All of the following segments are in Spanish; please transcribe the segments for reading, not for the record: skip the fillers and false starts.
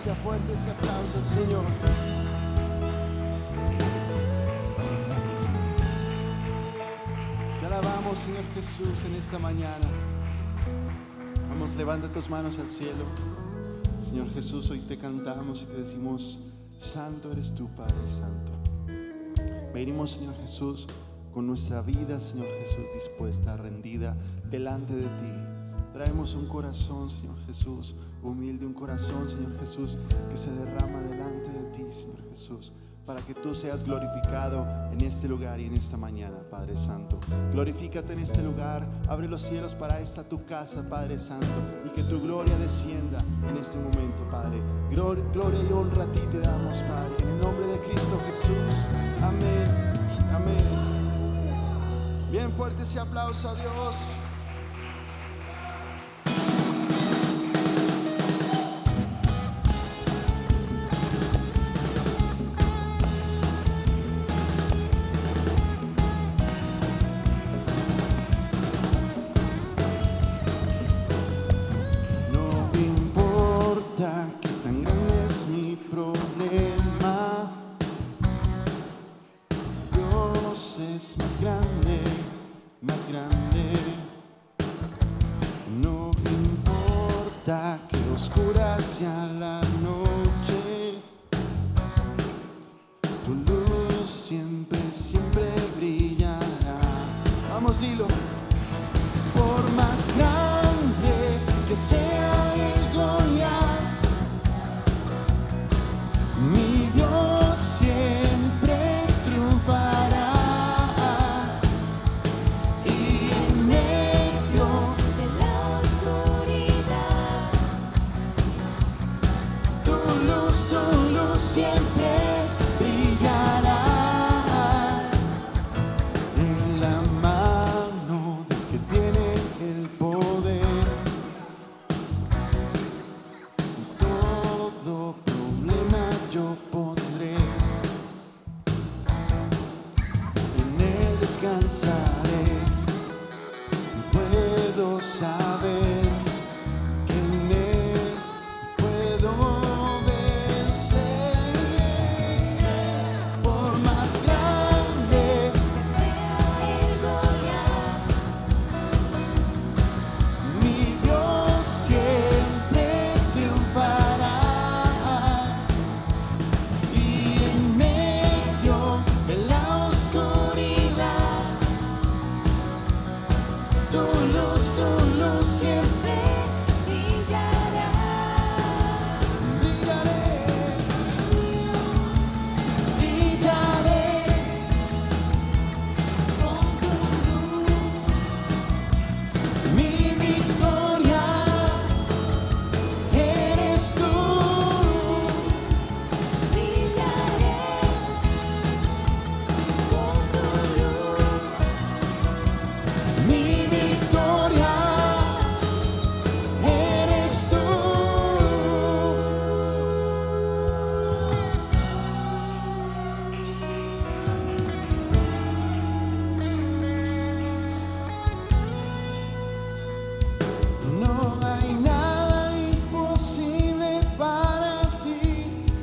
iglesia, fuerte ese aplauso al Señor. Te alabamos, Señor Jesús, en esta mañana. Vamos, levanta tus manos al cielo. Señor Jesús, hoy te cantamos y te decimos: santo eres tú, Padre Santo. Venimos, Señor Jesús, con nuestra vida, Señor Jesús, dispuesta, rendida delante de ti. Traemos un corazón, Señor Jesús, humilde, un corazón, Señor Jesús, que se derrama delante de ti, Señor Jesús, para que tú seas glorificado en este lugar y en esta mañana, Padre Santo. Glorifícate en este lugar, abre los cielos para esta tu casa, Padre Santo, y que tu gloria descienda en este momento, Padre. Gloria y honra a ti te damos, Padre, en el nombre de Cristo Jesús. Amén, amén. Bien fuerte ese aplauso a Dios. Que oscura sea la noche, tu luz siempre, siempre brillará. Vamos, dilo. Por más grande que sea el Goliat, mi Dios siempre triunfará. Siempre brillará en la mano del que tiene el poder. Todo problema yo pondré, en él descansaré. Puedo saber que en él puedo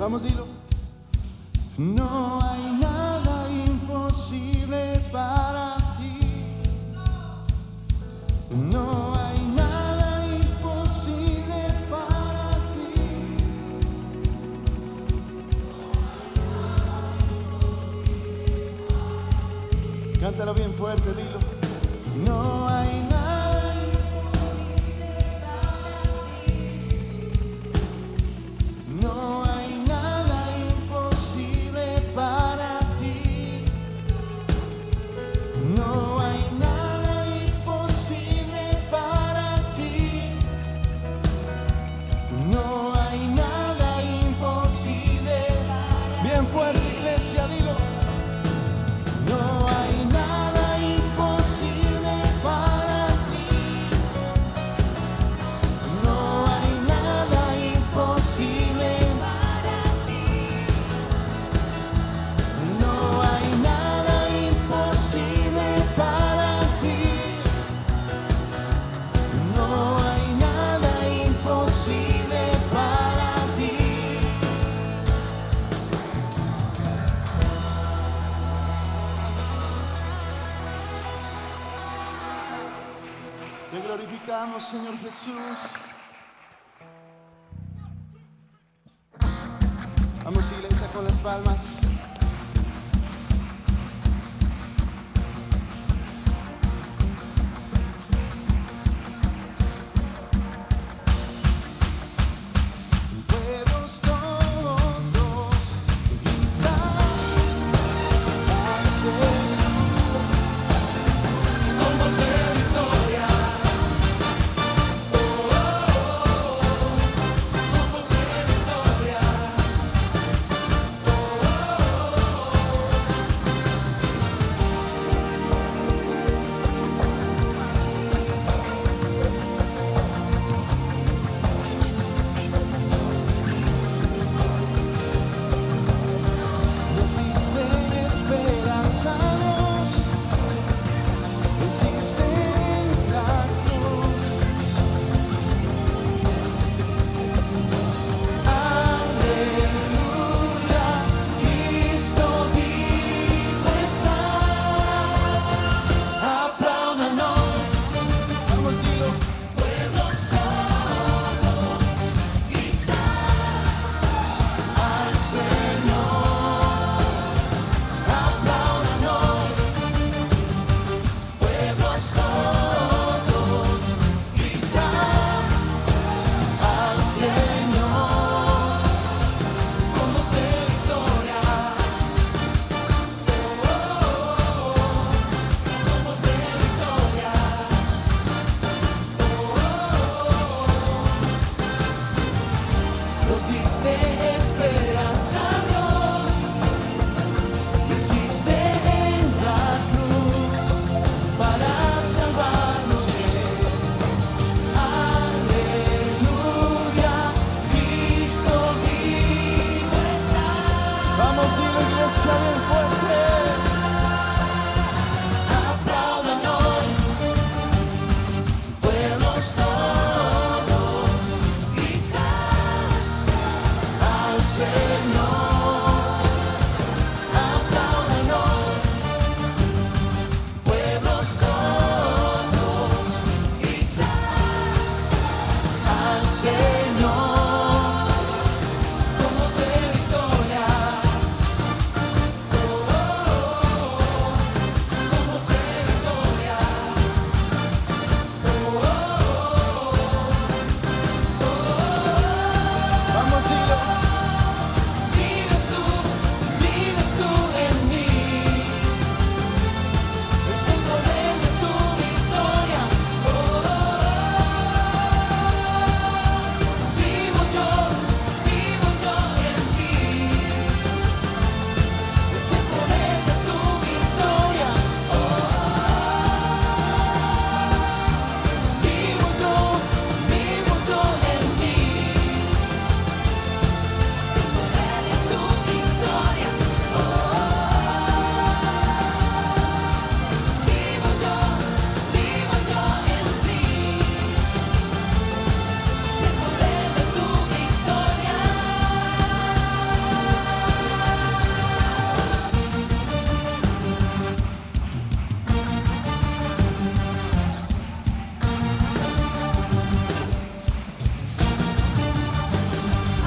vamos, dilo. No hay nada imposible para ti. No hay nada imposible para ti. Cántalo bien fuerte, dilo. No hay nada. No hay nada imposible para ti. No hay nada imposible para ti. No hay nada imposible. Bien fuerte, iglesia, dilo. No hay nada imposible para ti. alabamos, Señor Jesús. Vamos, iglesia, con las palmas. Pueblos todos gritan al Señor con voz de victoria. Con voz de victoria. Nos diste esperanza, Dios, venciste en la cruz. Aleluya, Cristo vivo está. Apláudanos, vamos, dilo. Pueblos todos gritan al Señor. Apláudanos, pueblos todos gritan al Señor con voz de victoria. Con voz de victoria. Nos diste esperanza, Dios, venciste en la cruz para salvarnos. Aleluya, Cristo vivo está. Vamos, dile, iglesia, bien fuerte. Apláudanos, pueblos todos gritan al Señor. Apláudanos, pueblos todos gritan al Señor con voz de victoria. Con voz de victoria. Vamos, dilo. Vives tú en mí. Es el poder de tu victoria. Vivo yo en ti. Es el poder de tu victoria. Vivo tú en ti. Es el poder de tu victoria. Vivo yo en ti. Es el poder de tu victoria.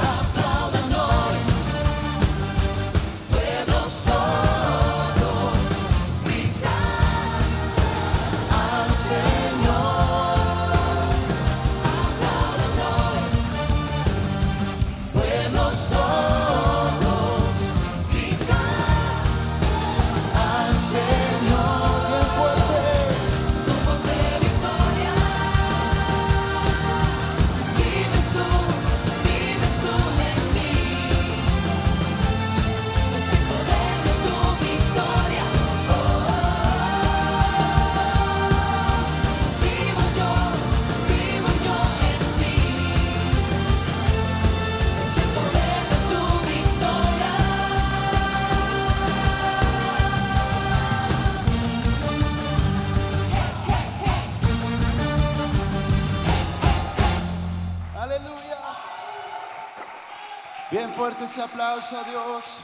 Apláudanos, pueblos todos gritan al Señor. Apláudanos, pueblos todos gritan al Señor. Bien fuerte. Con voz de victoria. Vives tú en mí. Es el poder de tu victoria. Vivo yo en ti. Es el poder de tu victoria. Aleluya. Bien fuerte ese aplauso a Dios.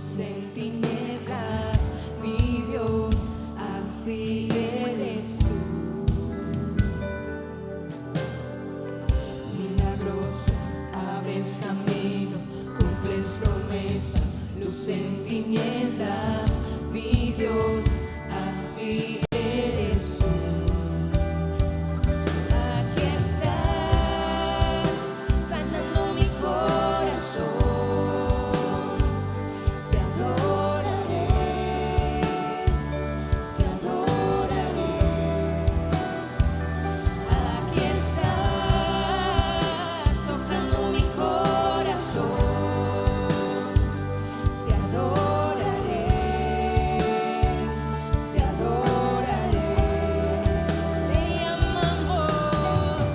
luz en tinieblas, mi Dios, así eres tú. Milagroso, abres camino, cumples promesas, luz en tinieblas, mi Dios, así eres tú. Aquí estás, sanando mi corazón, te adoraré, te adoraré. Aquí estás, tocando mi corazón, te adoraré, te adoraré. Te amamos,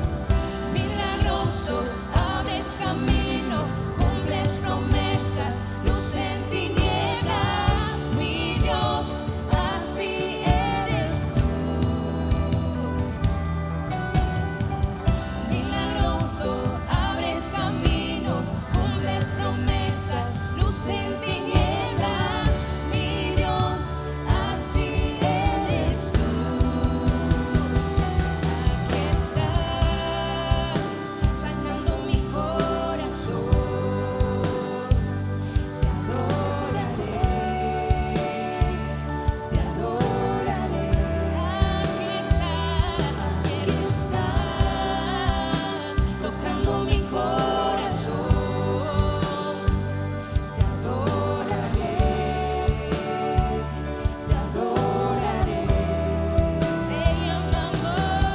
milagroso, abres camino, cumples promesas, luz en tinieblas, mi Dios, así eres tú. Milagroso, abres camino, cumples promesas, luz en tinieblas, mi Dios, así eres tú. Aquí estás, sanando mi corazón, te adoraré, te adoraré. Aquí estás, tocando mi corazón, te adoraré, te adoraré. Te amamos,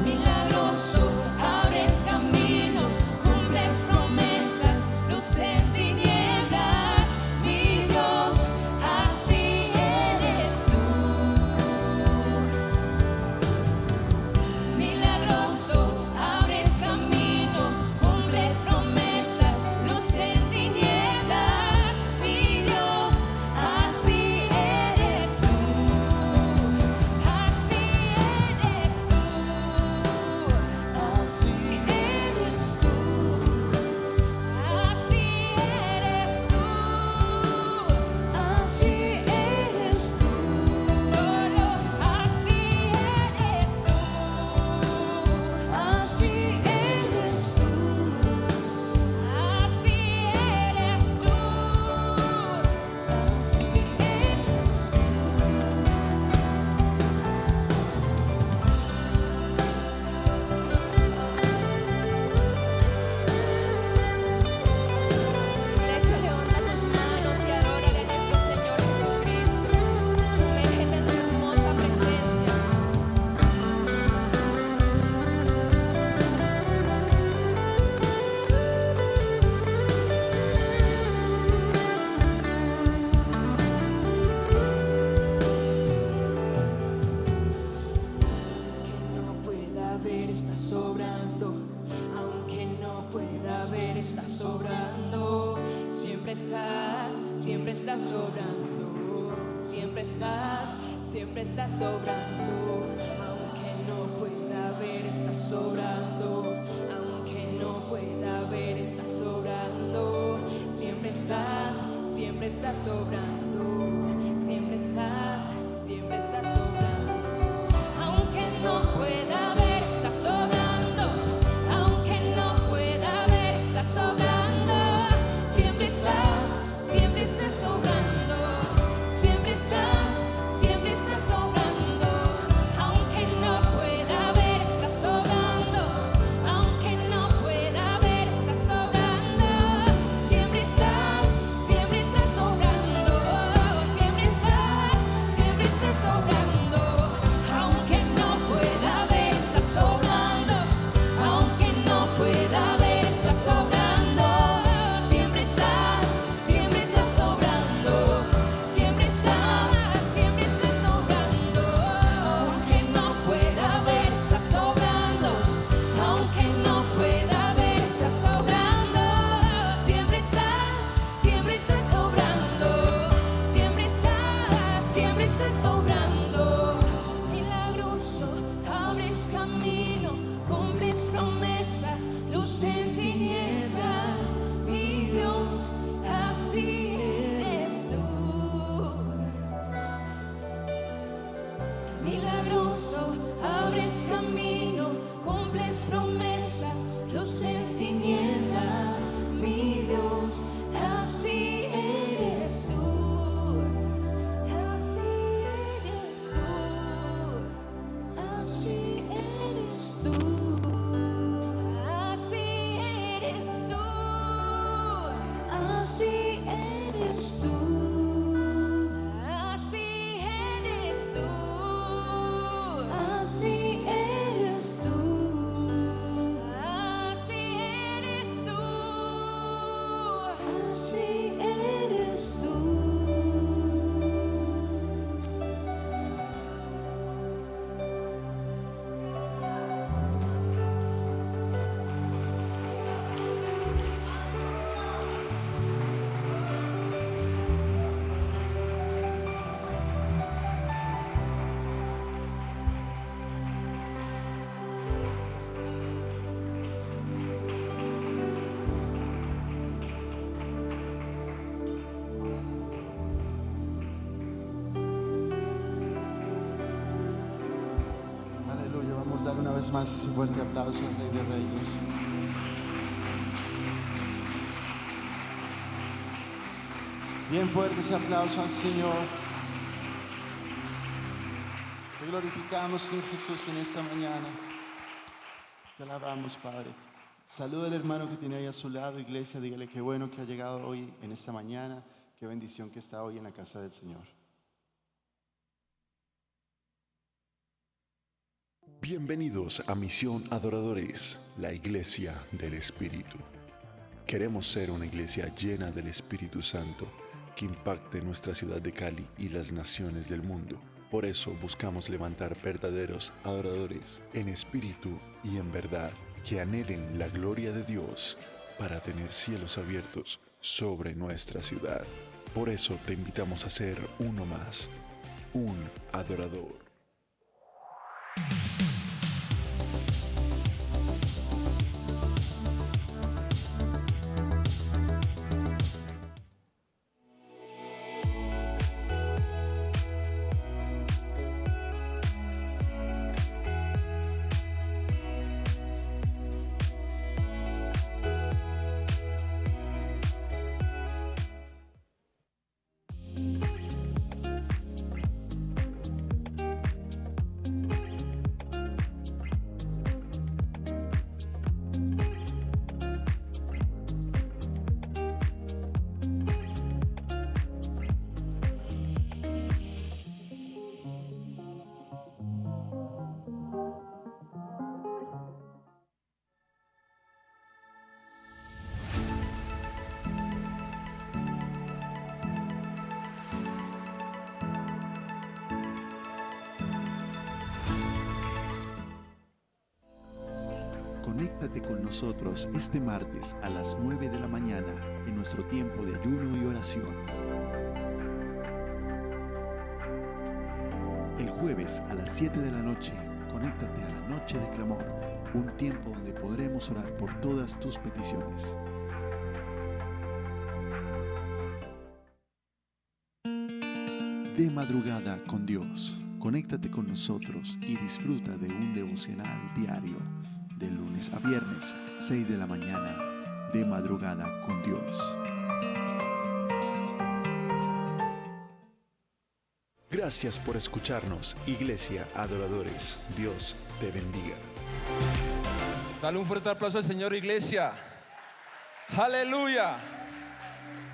milagroso, abres camino, cumples promesas, luz en tinieblas, mi Dios, así eres tú. Milagroso, abres camino, cumples promesas, luz en tinieblas, mi Dios, así eres tú. Así eres tú. Así Eres tú, así eres tú, así eres tú, solo así eres tú, así eres tú, así eres tú, así Iglesia, levanta tus manos y adórale a nuestro Señor Jesucristo. Sumérgete en su hermosa presencia. Aunque no pueda ver, estás sobrando. Aunque no pueda ver, estás sobrando. Siempre estás sobrando. Siempre estás sobrando. Aunque no pueda ver, estás sobrando. Aunque no pueda ver, estás sobrando. Siempre estás sobrando. Siempre estás sobrando. Aunque no pueda ver, estás sobrando. Aunque no pueda ver, estás sobrando. Siempre estás sobrando. Siempre estás sobrando. Aunque no pueda ver, estás sobrando. Aunque no pueda ver, estás sobrando. Siempre estás sobrando. Siempre estás sobrando. eres tú. Así eres tú. Así eres tú. Así eres tú. Así eres tú. Aleluya, vamos a dar una vez más ese fuerte aplauso al Rey de Reyes. Bien fuerte ese aplauso al Señor. Te glorificamos, Señor Jesús, en esta mañana. Te alabamos, Padre. Saluda al hermano que tiene ahí a su lado, iglesia. Dígale qué bueno que ha llegado hoy en esta mañana. Qué bendición que está hoy en la casa del Señor. Bienvenidos a Misión Adoradores, la iglesia del Espíritu. Queremos ser una iglesia llena del Espíritu Santo que impacte nuestra ciudad de Cali y las naciones del mundo. Por eso buscamos levantar verdaderos adoradores en espíritu y en verdad, que anhelen la gloria de Dios para tener cielos abiertos sobre nuestra ciudad. Por eso te invitamos a ser uno más, un adorador. Conéctate con nosotros este martes a las 9 de la mañana en nuestro tiempo de ayuno y oración. El jueves a las 7 de la noche, conéctate a la Noche de Clamor, un tiempo donde podremos orar por todas tus peticiones. De madrugada con Dios. Conéctate con nosotros y disfruta de un devocional diario, de lunes a viernes, 6 de la mañana, de madrugada con Dios. Gracias por escucharnos, Iglesia Adoradores. Dios te bendiga. Dale un fuerte aplauso al Señor, iglesia. Aleluya.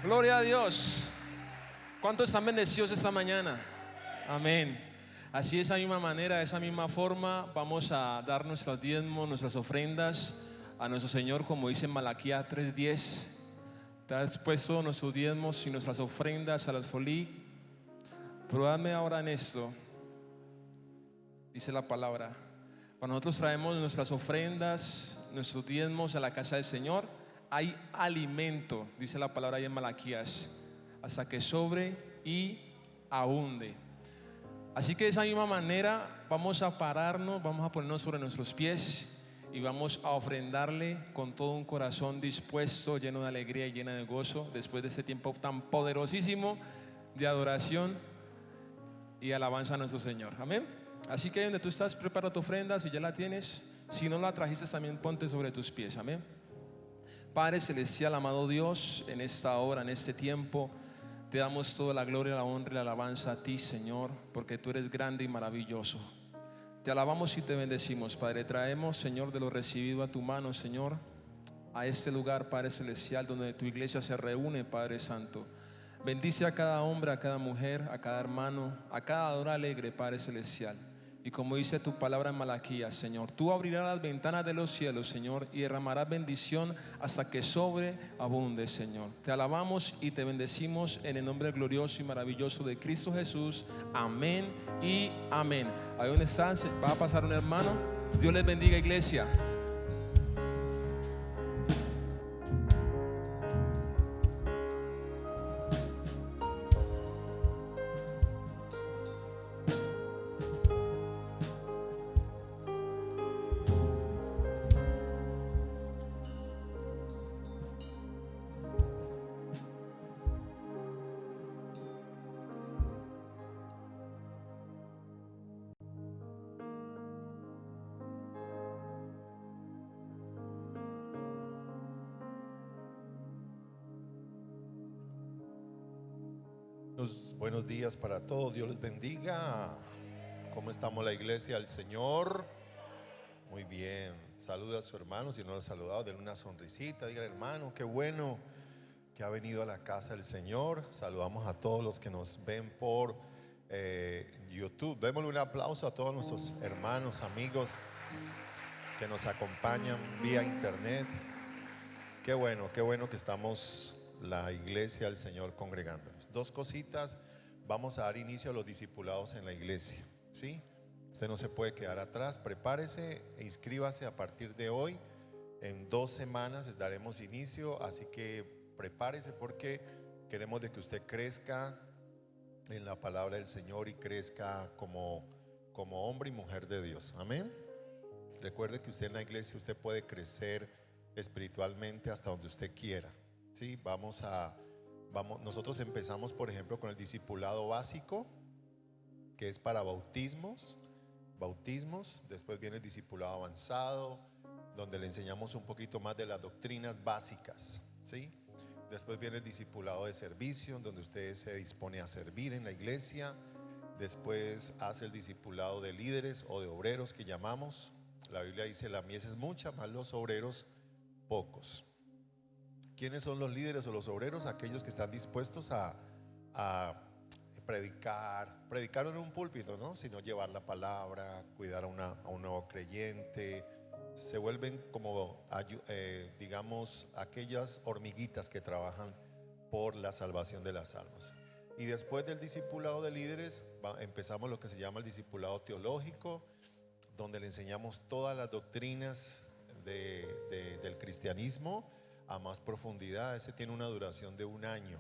Gloria a Dios. ¿Cuántos están bendecidos esta mañana? Amén. Así, de esa misma manera, de esa misma forma, vamos a dar nuestros diezmos, nuestras ofrendas a nuestro Señor, como dice en Malaquías 3:10. Te has puesto nuestros diezmos y nuestras ofrendas a las folí. Probadme ahora en esto, dice la palabra. Cuando nosotros traemos nuestras ofrendas, nuestros diezmos a la casa del Señor, hay alimento, dice la palabra ahí en Malaquías, hasta que sobre y abunde. Así que de esa misma manera vamos a pararnos, vamos a ponernos sobre nuestros pies y vamos a ofrendarle con todo un corazón dispuesto, lleno de alegría y lleno de gozo, después de este tiempo tan poderosísimo de adoración y alabanza a nuestro Señor. Amén. Así que donde tú estás, prepara tu ofrenda, si ya la tienes. Si no la trajiste, también ponte sobre tus pies. Amén. Padre celestial, amado Dios, en esta hora, en este tiempo, te damos toda la gloria, la honra y la alabanza a ti, Señor, porque tú eres grande y maravilloso. Te alabamos y te bendecimos, Padre. Traemos, Señor, de lo recibido a tu mano, Señor, a este lugar, Padre celestial, donde tu iglesia se reúne, Padre Santo. Bendice a cada hombre, a cada mujer, a cada hermano, a cada adorador alegre, Padre Celestial. Y como dice tu palabra en Malaquías, Señor, tú abrirás las ventanas de los cielos, Señor, y derramarás bendición hasta que sobreabunde, Señor. Te alabamos y te bendecimos en el nombre glorioso y maravilloso de Cristo Jesús. Amén y amén. Ahí donde están, va a pasar un hermano. Dios les bendiga, iglesia. Buenos días para todos, Dios les bendiga. ¿Cómo estamos la iglesia del Señor? Muy bien, saluda a su hermano, si no lo ha saludado, denle una sonrisita, diga hermano, qué bueno que ha venido a la casa del Señor. Saludamos a todos los que nos ven por YouTube. Démosle un aplauso a todos nuestros hermanos, amigos que nos acompañan vía internet. Qué bueno que estamos la iglesia del Señor congregándonos. Dos cositas, vamos a dar inicio a los discipulados en la iglesia, ¿sí? Usted no se puede quedar atrás, prepárese e inscríbase a partir de hoy. En 2 semanas les daremos inicio, así que prepárese porque queremos de que usted crezca en la palabra del Señor y crezca como hombre y mujer de Dios, amén. Recuerde que usted en la iglesia usted puede crecer espiritualmente hasta donde usted quiera. Sí, nosotros empezamos, por ejemplo, con el discipulado básico, que es para bautismos. Después viene el discipulado avanzado, donde le enseñamos un poquito más de las doctrinas básicas, ¿sí? Después viene el discipulado de servicio, donde usted se dispone a servir en la iglesia. Después hace el discipulado de líderes o de obreros que llamamos. La Biblia dice: la mies es mucha, más los obreros pocos. ¿Quiénes son los líderes o los obreros? Aquellos que están dispuestos a predicar en un púlpito, ¿no? Sino llevar la palabra, cuidar a un nuevo creyente. Se vuelven como, digamos, aquellas hormiguitas que trabajan por la salvación de las almas. Y después del discipulado de líderes empezamos lo que se llama el discipulado teológico, donde le enseñamos todas las doctrinas del cristianismo a más profundidad. Ese tiene una duración de 1 año,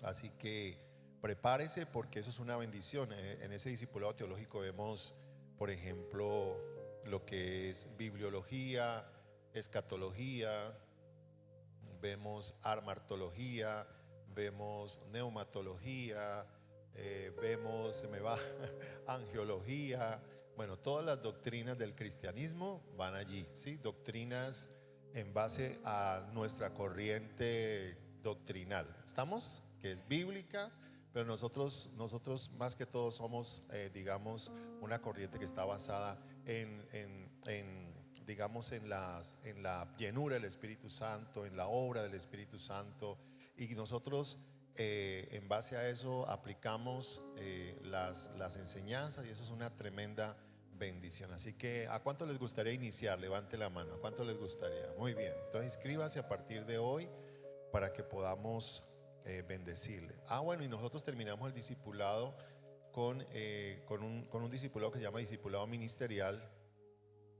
así que prepárese porque eso es una bendición. En ese discipulado teológico vemos, por ejemplo, lo que es bibliología, escatología, vemos armartología, vemos neumatología, vemos, angiología. Bueno, todas las doctrinas del cristianismo van allí, ¿sí? Doctrinas en base a nuestra corriente doctrinal. ¿Estamos? Que es bíblica, pero nosotros más que todo somos, digamos, una corriente que está basada digamos, en la llenura del Espíritu Santo, en la obra del Espíritu Santo. Y nosotros, en base a eso, aplicamos las enseñanzas, y eso es una tremenda bendición. Así que, ¿a cuánto les gustaría iniciar? Levante la mano. ¿A cuánto les gustaría? Muy bien. Entonces, inscríbase a partir de hoy para que podamos bendecirle. Bueno, y nosotros terminamos el discipulado con un discipulado que se llama discipulado ministerial,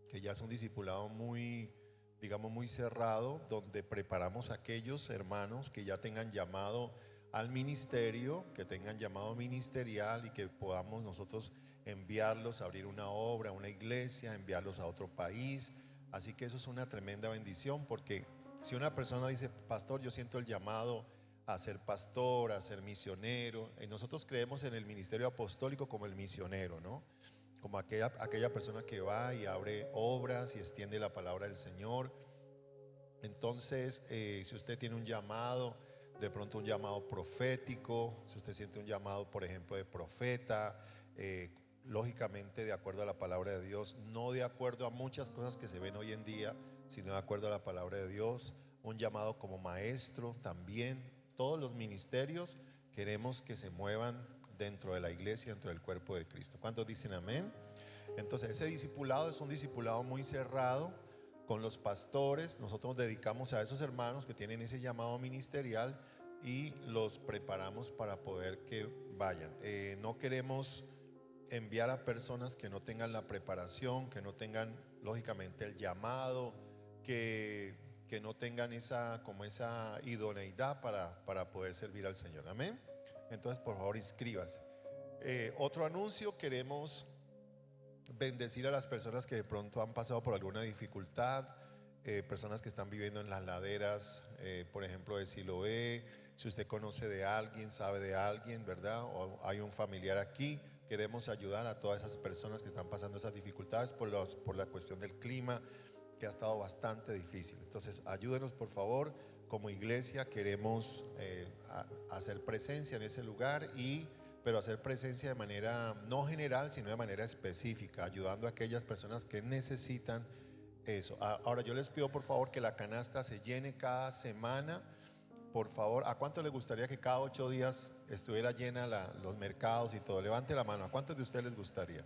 que ya es un discipulado muy, digamos, muy cerrado, donde preparamos a aquellos hermanos que ya tengan llamado al ministerio, que tengan llamado ministerial, y que podamos nosotros enviarlos a abrir una obra, una iglesia, enviarlos a otro país. Así que eso es una tremenda bendición, porque si una persona dice: pastor, yo siento el llamado a ser pastor, a ser misionero, y nosotros creemos en el ministerio apostólico como el misionero, ¿no? Como aquella persona que va y abre obras y extiende la palabra del Señor. Entonces, si usted tiene un llamado, de pronto un llamado profético, si usted siente un llamado, por ejemplo, de profeta, lógicamente de acuerdo a la palabra de Dios, no de acuerdo a muchas cosas que se ven hoy en día, sino de acuerdo a la palabra de Dios. Un llamado como maestro también, todos los ministerios queremos que se muevan dentro de la iglesia, dentro del cuerpo de Cristo. ¿Cuántos dicen amén? Entonces ese discipulado es un discipulado muy cerrado con los pastores. Nosotros nos dedicamos a esos hermanos que tienen ese llamado ministerial y los preparamos para poder que vayan. No queremos enviar a personas que no tengan la preparación, que no tengan lógicamente el llamado, que no tengan esa idoneidad para poder servir al Señor. Amén. Entonces por favor inscríbase. Otro anuncio: queremos bendecir a las personas que de pronto han pasado por alguna dificultad, personas que están viviendo en las laderas, por ejemplo de Siloé. Si usted conoce de alguien, sabe de alguien, ¿verdad? O hay un familiar aquí, queremos ayudar a todas esas personas que están pasando esas dificultades por la cuestión del clima, que ha estado bastante difícil. Entonces ayúdenos por favor. Como iglesia queremos hacer presencia en ese lugar, pero hacer presencia de manera no general, sino de manera específica, ayudando a aquellas personas que necesitan eso. Ahora yo les pido por favor que la canasta se llene cada semana. Por favor, ¿a cuánto les gustaría que cada 8 días estuviera llena los mercados y todo? Levante la mano. ¿A cuántos de ustedes les gustaría?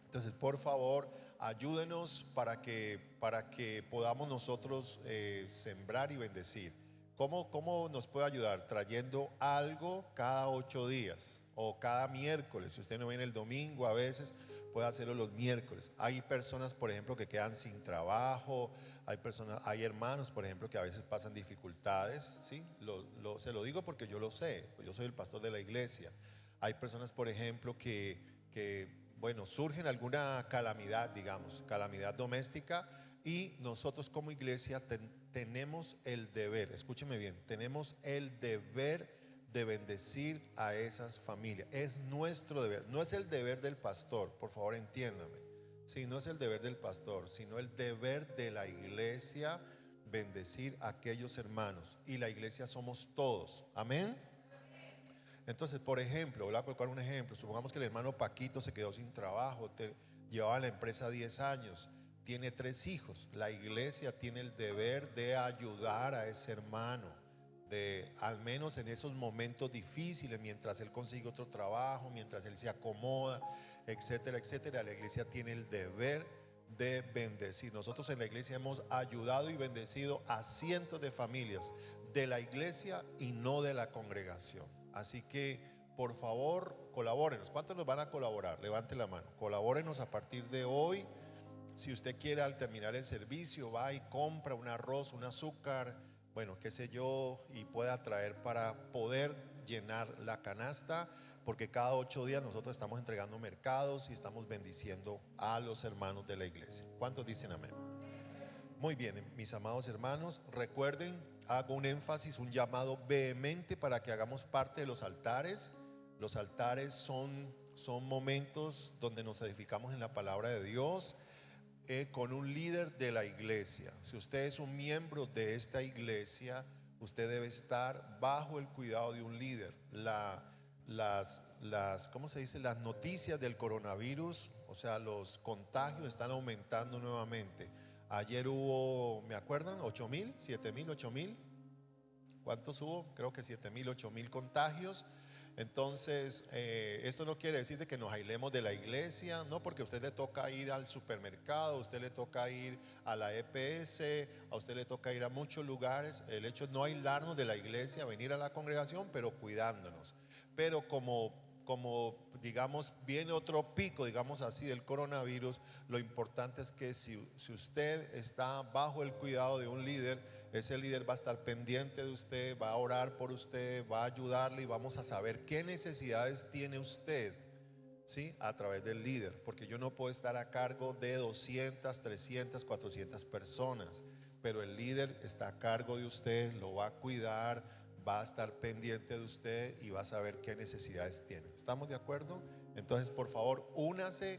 Entonces, por favor, ayúdenos para que podamos nosotros sembrar y bendecir. ¿Cómo nos puede ayudar? Trayendo algo cada 8 días o cada miércoles. Si usted no viene el domingo, a veces puede hacerlo los miércoles. Hay personas, por ejemplo, que quedan sin trabajo. Hay hermanos, por ejemplo, que a veces pasan dificultades, ¿sí? Se lo digo porque yo lo sé. Yo soy el pastor de la iglesia. Hay personas, por ejemplo, que bueno, surgen alguna calamidad, digamos, calamidad doméstica, y nosotros como iglesia tenemos el deber, escúcheme bien, tenemos el deber de bendecir a esas familias. Es nuestro deber, no es el deber del pastor, por favor entiéndame. Sí, no es el deber del pastor, sino el deber de la iglesia bendecir a aquellos hermanos. Y la iglesia somos todos, amén. Entonces, por ejemplo, voy a colocar un ejemplo. Supongamos que el hermano Paquito se quedó sin trabajo, llevaba la empresa 10 años, tiene 3 hijos. La iglesia tiene el deber de ayudar a ese hermano, al menos en esos momentos difíciles, mientras él consigue otro trabajo, mientras él se acomoda, etcétera, etcétera. La iglesia tiene el deber de bendecir. Nosotros en la iglesia hemos ayudado y bendecido a cientos de familias de la iglesia y no de la congregación. Así que por favor colabórenos. ¿Cuántos nos van a colaborar? Levante la mano. Colabórenos a partir de hoy. Si usted quiere, al terminar el servicio, va y compra un arroz, un azúcar, bueno, qué sé yo, y pueda traer para poder llenar la canasta, porque cada 8 días nosotros estamos entregando mercados y estamos bendiciendo a los hermanos de la iglesia. ¿Cuántos dicen amén? Muy bien, mis amados hermanos, recuerden, hago un énfasis, un llamado vehemente para que hagamos parte de los altares. Los altares son momentos donde nos edificamos en la palabra de Dios, con un líder de la iglesia. Si usted es un miembro de esta iglesia, usted debe estar bajo el cuidado de un líder. ¿Cómo se dice? Las noticias del coronavirus, o sea, los contagios están aumentando nuevamente. Ayer hubo, ¿me acuerdan? 8,000, 7,000, 8,000. ¿Cuántos hubo? Creo que 7,000, 8,000 contagios. Entonces, esto no quiere decir de que nos aislemos de la iglesia, no, porque a usted le toca ir al supermercado, a usted le toca ir a la EPS, a usted le toca ir a muchos lugares. El hecho es no aislarnos de la iglesia, venir a la congregación, pero cuidándonos. Pero como digamos viene otro pico, digamos así, del coronavirus, lo importante es que si usted está bajo el cuidado de un líder, ese líder va a estar pendiente de usted, va a orar por usted, va a ayudarle y vamos a saber qué necesidades tiene usted, ¿sí? A través del líder, porque yo no puedo estar a cargo de 200, 300, 400 personas, pero el líder está a cargo de usted, lo va a cuidar, va a estar pendiente de usted y va a saber qué necesidades tiene. ¿Estamos de acuerdo? Entonces, por favor, únase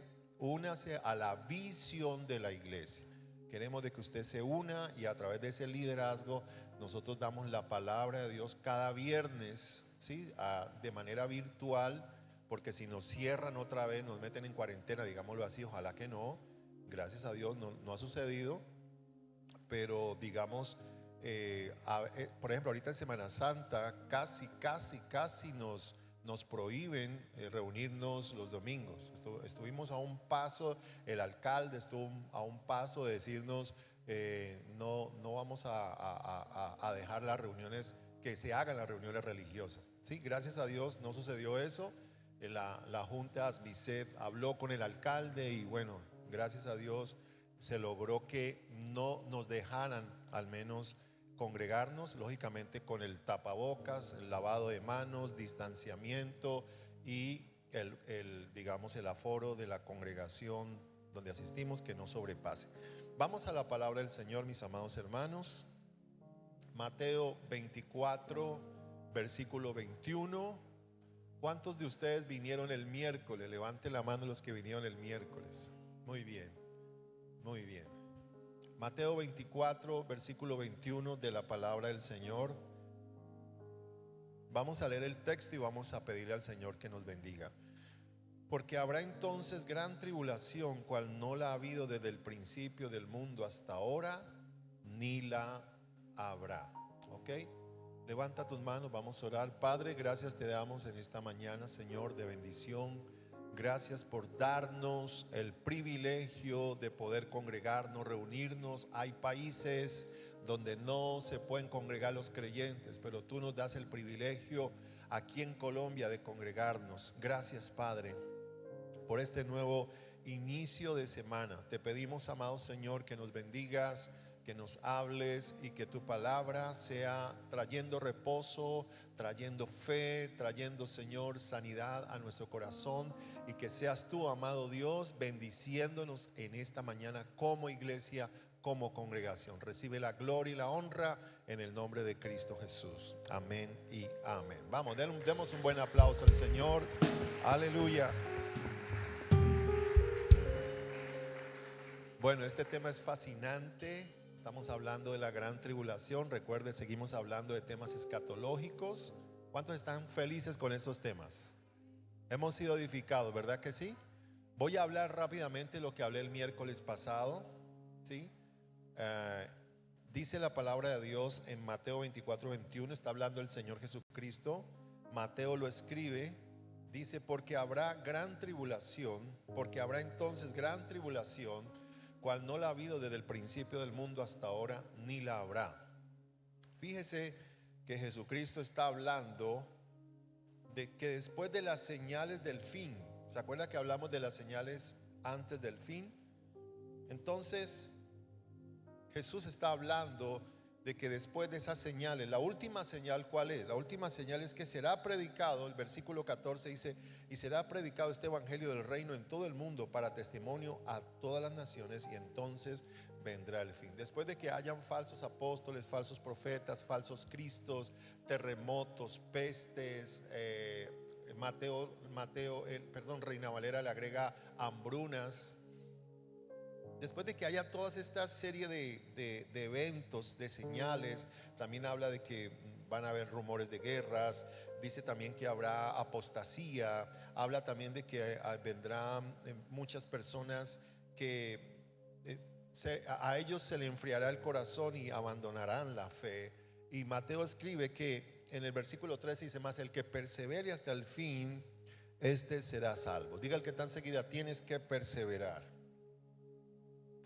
a la visión de la iglesia. Queremos de que usted se una y a través de ese liderazgo nosotros damos la palabra de Dios cada viernes, ¿sí? De manera virtual, porque si nos cierran otra vez, nos meten en cuarentena, digámoslo así, ojalá que no, gracias a Dios no ha sucedido, pero digamos, por ejemplo, ahorita en Semana Santa casi nos prohíben reunirnos los domingos. Estuvimos a un paso, el alcalde estuvo a un paso de decirnos no vamos a dejar las reuniones, que se hagan las reuniones religiosas. Sí, gracias a Dios no sucedió eso. La Junta ASBICEP habló con el alcalde y bueno, gracias a Dios se logró que no nos dejaran al menos congregarnos, lógicamente con el tapabocas, el lavado de manos, distanciamiento y digamos el aforo de la congregación donde asistimos que no sobrepase. Vamos a la palabra del Señor, mis amados hermanos. Mateo 24, versículo 21. ¿Cuántos de ustedes vinieron el miércoles? Levante la mano los que vinieron el miércoles. Muy bien, muy bien. Mateo 24, versículo 21 de la palabra del Señor. Vamos a leer el texto y vamos a pedirle al Señor que nos bendiga. Porque habrá entonces gran tribulación, cual no la ha habido desde el principio del mundo hasta ahora, ni la habrá. ¿Ok? Levanta tus manos, vamos a orar. Padre, gracias te damos en esta mañana, Señor, de bendición. Gracias por darnos el privilegio de poder congregarnos, reunirnos. Hay países donde no se pueden congregar los creyentes, pero tú nos das el privilegio aquí en Colombia de congregarnos. Gracias, Padre, por este nuevo inicio de semana. Te pedimos, amado Señor, que nos bendigas, que nos hables y que tu palabra sea trayendo reposo, trayendo fe, trayendo, Señor, sanidad a nuestro corazón, y que seas tú, amado Dios, bendiciéndonos en esta mañana como iglesia, como congregación. Recibe la gloria y la honra en el nombre de Cristo Jesús. Amén y amén. Vamos, demos un buen aplauso al Señor. Aleluya. Bueno, este tema es fascinante. Estamos hablando de la gran tribulación. Recuerde, seguimos hablando de temas escatológicos. ¿Cuántos están felices con estos temas? Hemos sido edificados, ¿verdad que sí? Voy a hablar rápidamente lo que hablé el miércoles pasado, ¿sí? Dice la palabra de Dios en Mateo 24, 21. Está hablando el Señor Jesucristo. Mateo lo escribe. Dice, porque habrá gran tribulación, porque habrá entonces gran tribulación, cual no la ha habido desde el principio del mundo hasta ahora, ni la habrá. Fíjese que Jesucristo está hablando de que después de las señales del fin, ¿se acuerda que hablamos de las señales antes del fin? Entonces Jesús está hablando de que después de esas señales, la última señal, ¿cuál es? La última señal es que será predicado, el versículo 14 dice, y será predicado este evangelio del reino en todo el mundo para testimonio a todas las naciones, y entonces vendrá el fin. Después de que hayan falsos apóstoles, falsos profetas, falsos cristos, terremotos, pestes, Reina Valera le agrega hambrunas. Después de que haya toda esta serie de eventos, de señales, también habla de que van a haber rumores de guerras, dice también que habrá apostasía, habla también de que vendrán muchas personas que a ellos se le enfriará el corazón y abandonarán la fe. Y Mateo escribe que en el versículo 13 dice más, el que persevere hasta el fin, este será salvo. Diga el que está enseguida, tienes que perseverar.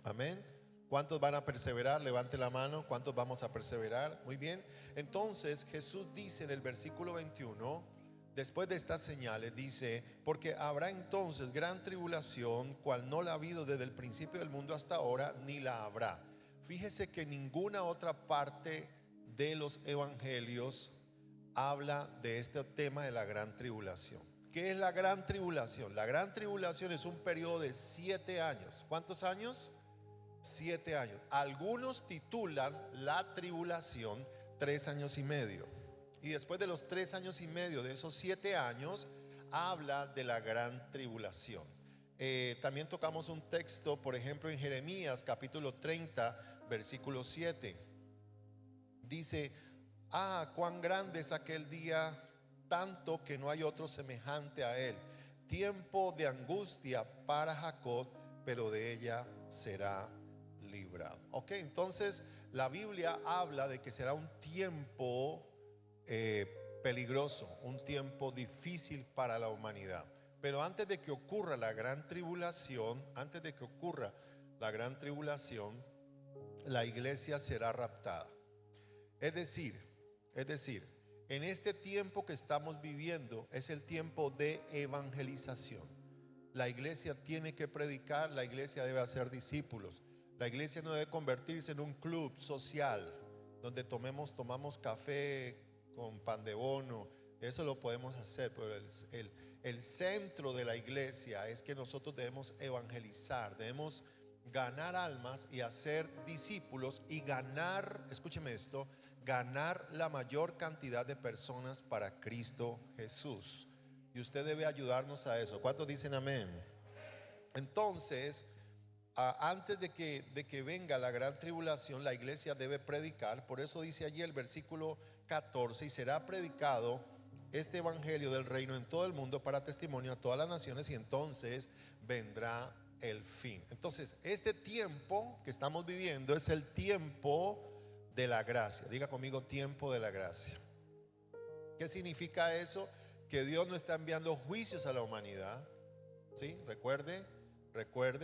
Amén. ¿Cuántos van a perseverar? Levante la mano. ¿Cuántos vamos a perseverar? Muy bien. Entonces Jesús dice en el versículo 21, después de estas señales, dice, porque habrá entonces gran tribulación, cual no la ha habido desde el principio del mundo hasta ahora, ni la habrá. Fíjese que ninguna otra parte de los evangelios habla de este tema de la gran tribulación. ¿Qué es la gran tribulación? La gran tribulación es un periodo de 7 años. ¿Cuántos años? 7 años. Algunos titulan la tribulación 3 años y medio. Y después de los 3 años y medio de esos 7 años, habla de la gran tribulación. También tocamos un texto, por ejemplo, en Jeremías capítulo 30, versículo 7. Dice, cuán grande es aquel día, tanto que no hay otro semejante a él. Tiempo de angustia para Jacob, pero de ella será librado. Ok, entonces la Biblia habla de que será un tiempo peligroso, un tiempo difícil para la humanidad. Pero antes de que ocurra la gran tribulación, la iglesia será raptada. Es decir, en este tiempo que estamos viviendo es el tiempo de evangelización. La iglesia tiene que predicar, la iglesia debe hacer discípulos. La iglesia no debe convertirse en un club social donde tomamos café con pan de bono. Eso lo podemos hacer, pero el centro de la iglesia es que nosotros debemos evangelizar, debemos ganar almas y hacer discípulos y ganar, escúcheme esto, ganar la mayor cantidad de personas para Cristo Jesús. Y usted debe ayudarnos a eso. ¿Cuántos dicen amén? Entonces, antes de que venga la gran tribulación, la iglesia debe predicar. Por eso dice allí el versículo 14: y será predicado este evangelio del reino en todo el mundo para testimonio a todas las naciones, y entonces vendrá el fin. Entonces, este tiempo que estamos viviendo es el tiempo de la gracia. Diga conmigo, tiempo de la gracia. ¿Qué significa eso? Que Dios no está enviando juicios a la humanidad. ¿Sí? Recuerde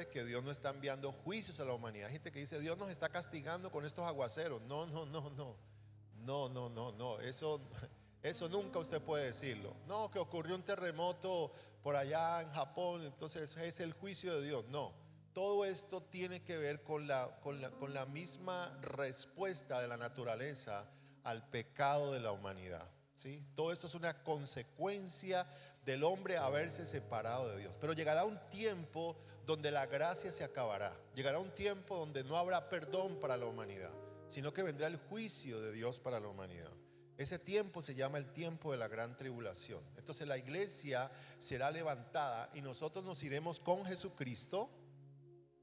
que Dios no está enviando juicios a la humanidad. Hay gente que dice: Dios nos está castigando con estos aguaceros. No. Eso nunca usted puede decirlo. No, que ocurrió un terremoto por allá en Japón, entonces es el juicio de Dios. No, todo esto tiene que ver con la misma respuesta de la naturaleza al pecado de la humanidad. ¿Sí? Todo esto es una consecuencia del hombre haberse separado de Dios. Pero llegará un tiempo donde la gracia se acabará. Llegará un tiempo donde no habrá perdón para la humanidad, sino que vendrá el juicio de Dios para la humanidad. Ese tiempo se llama el tiempo de la gran tribulación. Entonces la iglesia será levantada y nosotros nos iremos con Jesucristo.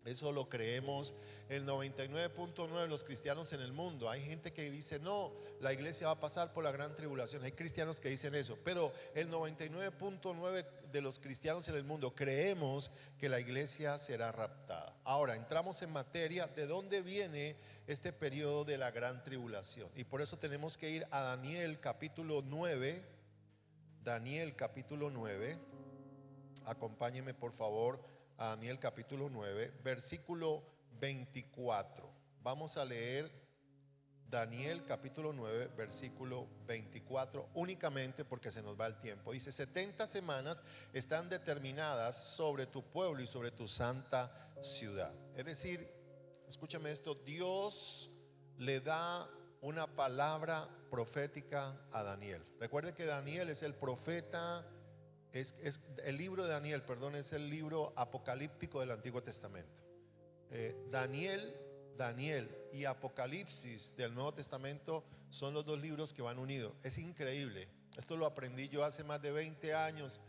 Eso lo creemos el 99.9% de los cristianos en el mundo. Hay gente que dice: no, la iglesia va a pasar por la gran tribulación. Hay cristianos que dicen eso, pero el 99.9% de los cristianos en el mundo creemos que la iglesia será raptada. Ahora entramos en materia de dónde viene este periodo de la gran tribulación, y por eso tenemos que ir a Daniel capítulo 9. Daniel capítulo 9. Acompáñeme por favor a Daniel capítulo 9, versículo 24. Vamos a leer Daniel capítulo 9, versículo 24, únicamente porque se nos va el tiempo. Dice: 70 semanas están determinadas sobre tu pueblo y sobre tu santa ciudad. Es decir, escúchame esto, Dios le da una palabra profética a Daniel. Recuerde que Daniel es el profeta. El libro de Daniel, perdón, es el libro apocalíptico del Antiguo Testamento. Daniel y Apocalipsis del Nuevo Testamento son los dos libros que van unidos. Es increíble. Esto lo aprendí yo hace más de 20 años,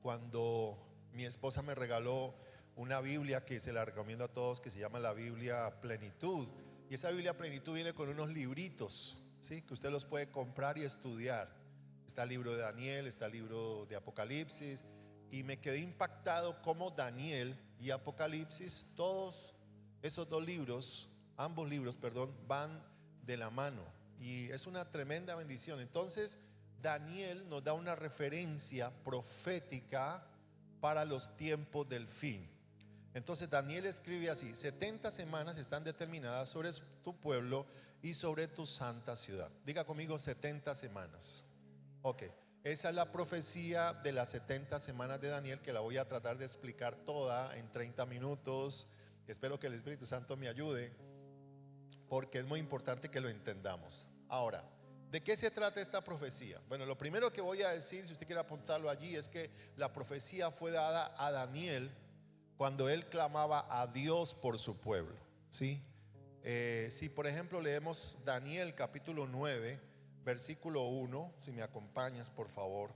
cuando mi esposa me regaló una Biblia que se la recomiendo a todos, que se llama la Biblia Plenitud. Y esa Biblia Plenitud viene con unos libritos, ¿sí?, que usted los puede comprar y estudiar. Está el libro de Daniel, está el libro de Apocalipsis, y me quedé impactado cómo Daniel y Apocalipsis, todos esos dos libros, ambos libros, perdón, van de la mano, y es una tremenda bendición. Entonces Daniel nos da una referencia profética para los tiempos del fin. Entonces Daniel escribe así: 70 semanas están determinadas sobre tu pueblo y sobre tu santa ciudad. Diga conmigo, 70 semanas. Ok, esa es la profecía de las 70 semanas de Daniel, que la voy a tratar de explicar toda en 30 minutos. Espero que el Espíritu Santo me ayude, porque es muy importante que lo entendamos. Ahora, ¿de qué se trata esta profecía? Bueno, lo primero que voy a decir, si usted quiere apuntarlo allí, es que la profecía fue dada a Daniel cuando él clamaba a Dios por su pueblo, ¿sí? Si por ejemplo leemos Daniel capítulo 9, versículo 1, si me acompañas por favor.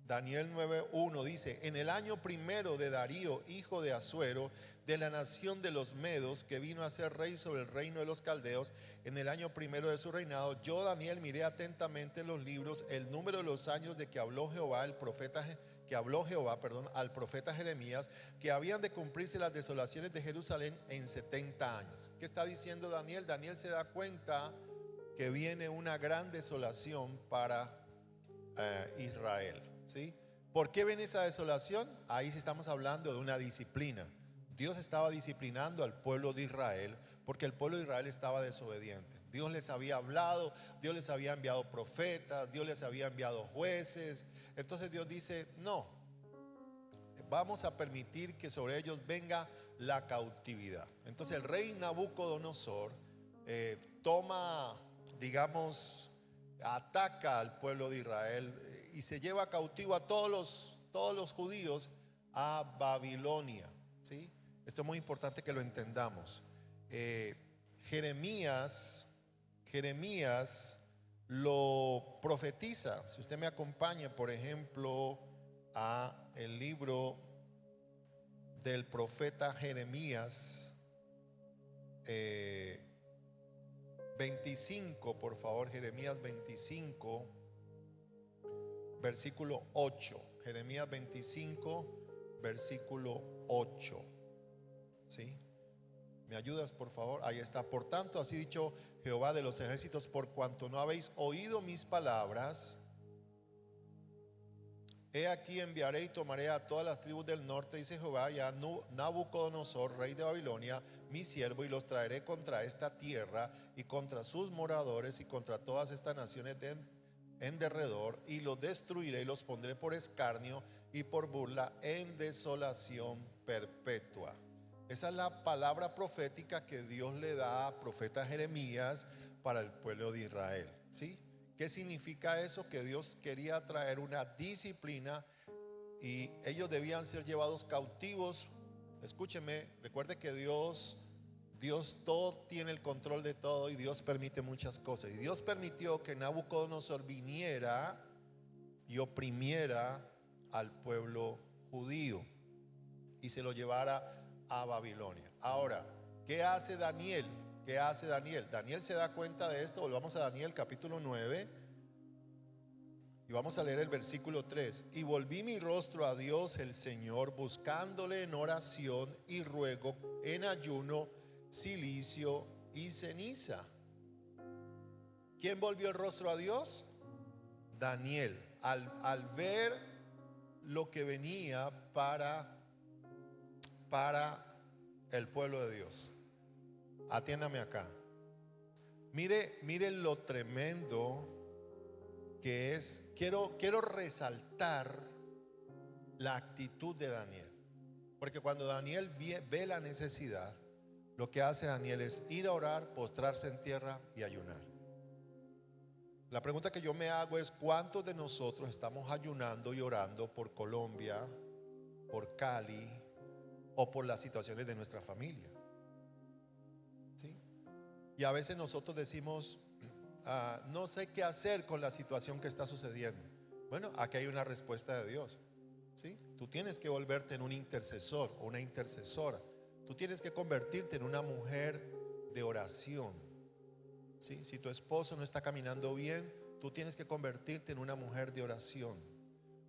Daniel 9:1 dice: en el año primero de Darío, hijo de Asuero, de la nación de los Medos, que vino a ser rey sobre el reino de los caldeos, en el año primero de su reinado, yo Daniel miré atentamente los libros, el número de los años de que habló Jehová, al profeta Jeremías, que habían de cumplirse las desolaciones de Jerusalén en 70 años. ¿Qué está diciendo Daniel? Daniel se da cuenta que viene una gran desolación para Israel, ¿sí? ¿Por qué viene esa desolación? Ahí sí estamos hablando de una disciplina. Dios estaba disciplinando al pueblo de Israel porque el pueblo de Israel estaba desobediente. Dios les había hablado, Dios les había enviado profetas, Dios les había enviado jueces. Entonces Dios dice: no, vamos a permitir que sobre ellos venga la cautividad. Entonces el rey Nabucodonosor toma, digamos, ataca al pueblo de Israel y se lleva cautivo a todos los judíos a Babilonia, ¿sí? Esto es muy importante que lo entendamos. Jeremías lo profetiza. Si usted me acompaña, por ejemplo, a el libro del profeta Jeremías 25, por favor, Jeremías 25, versículo 8. Jeremías 25, versículo 8. ¿Sí? ¿Me ayudas, por favor? Ahí está. Por tanto, así dicho Jehová de los ejércitos: por cuanto no habéis oído mis palabras, he aquí enviaré y tomaré a todas las tribus del norte, dice Jehová, y a Nabucodonosor, rey de Babilonia, mi siervo, y los traeré contra esta tierra y contra sus moradores y contra todas estas naciones en derredor, y los destruiré y los pondré por escarnio y por burla en desolación perpetua. Esa es la palabra profética que Dios le da a profeta Jeremías para el pueblo de Israel, ¿sí? ¿Qué significa eso? Que Dios quería traer una disciplina y ellos debían ser llevados cautivos. Escúcheme, recuerde que Dios todo tiene el control de todo y Dios permite muchas cosas. Y Dios permitió que Nabucodonosor viniera y oprimiera al pueblo judío y se lo llevara a Babilonia. Ahora, ¿qué hace Daniel? ¿Qué hace Daniel? Daniel se da cuenta de esto. Volvamos a Daniel capítulo 9 y vamos a leer el versículo 3. Y volví mi rostro a Dios el Señor, buscándole en oración y ruego, en ayuno, cilicio y ceniza. ¿Quién volvió el rostro a Dios? Daniel, al ver lo que venía para el pueblo de Dios. Atiéndame acá. Mire lo tremendo que es. Quiero resaltar la actitud de Daniel, porque cuando Daniel ve la necesidad, lo que hace Daniel es ir a orar, postrarse en tierra y ayunar. La pregunta que yo me hago es: ¿cuántos de nosotros estamos ayunando y orando por Colombia, por Cali o por las situaciones de nuestra familia? ¿Sí? Y a veces nosotros decimos: no sé qué hacer con la situación que está sucediendo. Bueno, aquí hay una respuesta de Dios, ¿sí? Tú tienes que volverte en un intercesor o una intercesora. Tú tienes que convertirte en una mujer de oración, ¿sí? Si tu esposo no está caminando bien, tú tienes que convertirte en una mujer de oración.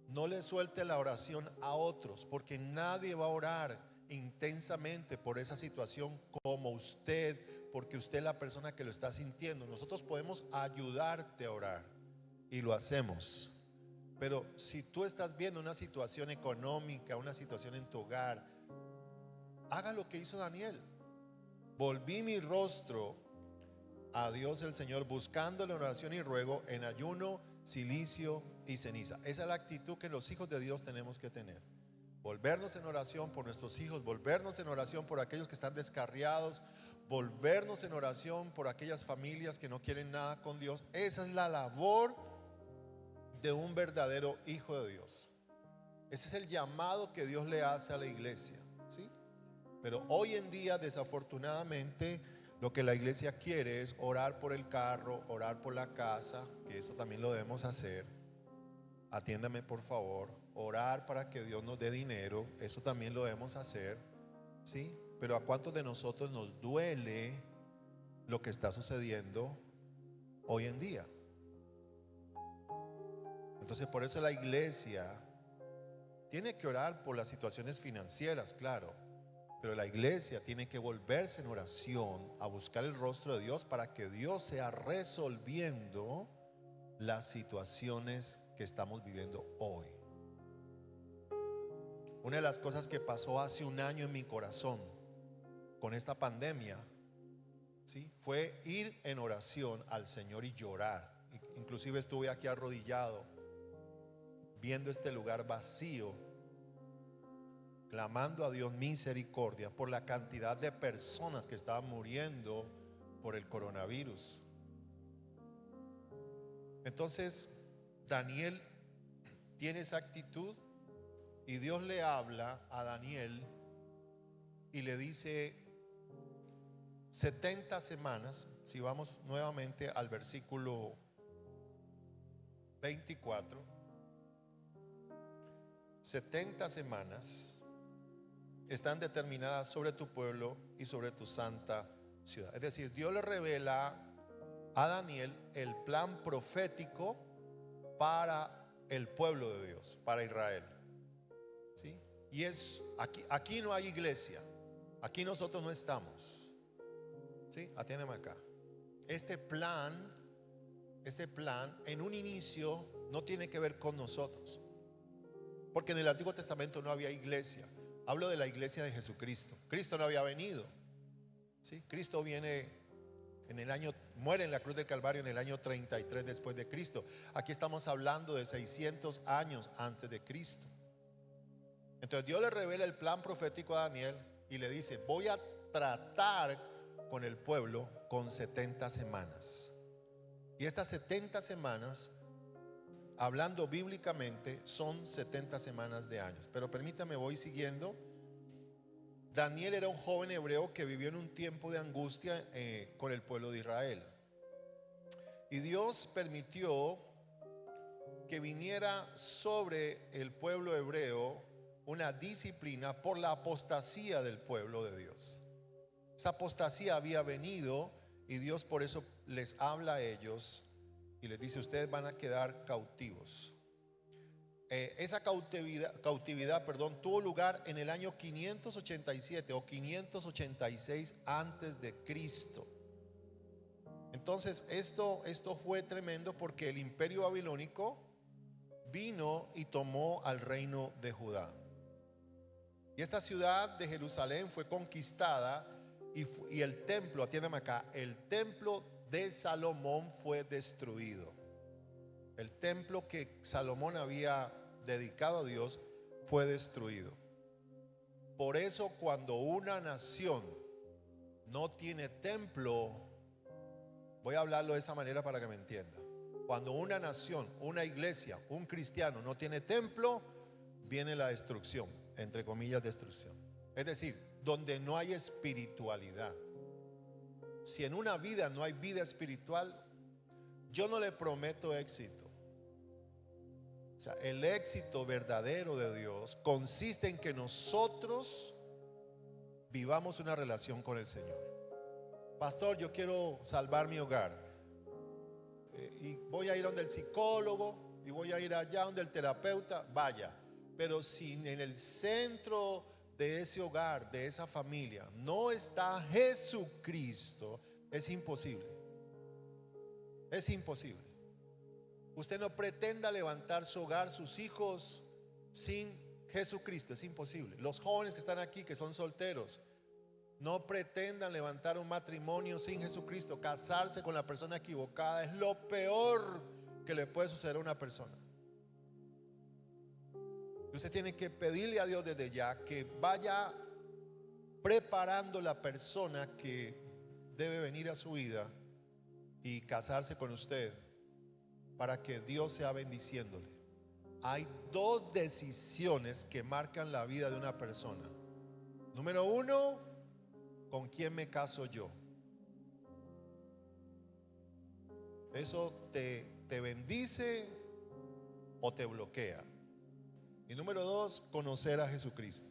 No le suelte la oración a otros, porque nadie va a orar intensamente por esa situación como usted, porque usted es la persona que lo está sintiendo. Nosotros podemos ayudarte a orar y lo hacemos, pero si tú estás viendo una situación económica, una situación en tu hogar, haga lo que hizo Daniel. Volví mi rostro a Dios el Señor, buscándole en oración y ruego, en ayuno, cilicio y ceniza. Esa es la actitud que los hijos de Dios tenemos que tener. Volvernos en oración por nuestros hijos, volvernos en oración por aquellos que están descarriados, volvernos en oración por aquellas familias que no quieren nada con Dios. Esa es la labor de un verdadero hijo de Dios. Ese es el llamado que Dios le hace a la iglesia, ¿sí? Pero hoy en día, desafortunadamente, lo que la iglesia quiere es orar por el carro, orar por la casa, que eso también lo debemos hacer, atiéndame por favor, orar para que Dios nos dé dinero, eso también lo debemos hacer, ¿sí? Pero ¿a cuántos de nosotros nos duele lo que está sucediendo hoy en día? Entonces por eso la iglesia tiene que orar por las situaciones financieras, claro, pero la iglesia tiene que volverse en oración a buscar el rostro de Dios para que Dios sea resolviendo las situaciones que estamos viviendo hoy. Una de las cosas que pasó hace un año en mi corazón con esta pandemia, ¿sí?, fue ir en oración al Señor y llorar. Inclusive estuve aquí arrodillado viendo este lugar vacío, clamando a Dios misericordia por la cantidad de personas que estaban muriendo por el coronavirus. Entonces Daniel tiene esa actitud y Dios le habla a Daniel y le dice 70 semanas. Si vamos nuevamente al versículo 24, 70 semanas están determinadas sobre tu pueblo y sobre tu santa ciudad. Es decir, Dios le revela a Daniel el plan profético para el pueblo de Dios, para Israel, ¿sí? Y es aquí no hay iglesia, aquí nosotros no estamos, ¿sí? Atiéndeme acá. Este plan en un inicio no tiene que ver con nosotros, porque en el Antiguo Testamento no había iglesia. Hablo de la iglesia de Jesucristo. Cristo no había venido, ¿sí? Cristo muere en la cruz del Calvario en el año 33 después de Cristo. Aquí estamos hablando de 600 años antes de Cristo. Entonces Dios le revela el plan profético a Daniel y le dice: voy a tratar con el pueblo con 70 semanas. Y estas 70 semanas, hablando bíblicamente, son 70 semanas de años. Pero permítame, voy siguiendo. Daniel era un joven hebreo que vivió en un tiempo de angustia con el pueblo de Israel. Y Dios permitió que viniera sobre el pueblo hebreo una disciplina por la apostasía del pueblo de Dios. Esa apostasía había venido y Dios por eso les habla a ellos y les dice: ustedes van a quedar cautivos. Esa cautividad, tuvo lugar en el año 587 o 586 antes de Cristo. Entonces esto fue tremendo porque el imperio babilónico vino y tomó al reino de Judá. Y esta ciudad de Jerusalén fue conquistada y el templo, atiéndame acá, el templo de Salomón fue destruido. El templo que Salomón había dedicado a Dios fue destruido. Por eso cuando una nación no tiene templo, voy a hablarlo de esa manera para que me entienda. Cuando una nación, una iglesia, un cristiano no tiene templo, viene la destrucción, entre comillas destrucción. Es decir, donde no hay espiritualidad. Si en una vida no hay vida espiritual, yo no le prometo éxito. O sea, el éxito verdadero de Dios consiste en que nosotros vivamos una relación con el Señor. Pastor, yo quiero salvar mi hogar y voy a ir donde el psicólogo y voy a ir allá donde el terapeuta. Vaya, pero si en el centro de ese hogar, de esa familia, no está Jesucristo, es imposible. Es imposible. Usted no pretenda levantar su hogar, sus hijos, sin Jesucristo. Es imposible. Los jóvenes que están aquí, que son solteros, no pretendan levantar un matrimonio sin Jesucristo. Casarse con la persona equivocada es lo peor que le puede suceder a una persona. Usted tiene que pedirle a Dios desde ya que vaya preparando la persona que debe venir a su vida y casarse con usted, para que Dios sea bendiciéndole. Hay dos decisiones que marcan la vida de una persona. Número uno, ¿con quién me caso yo? Eso te bendice o te bloquea. Y número 2, conocer a Jesucristo.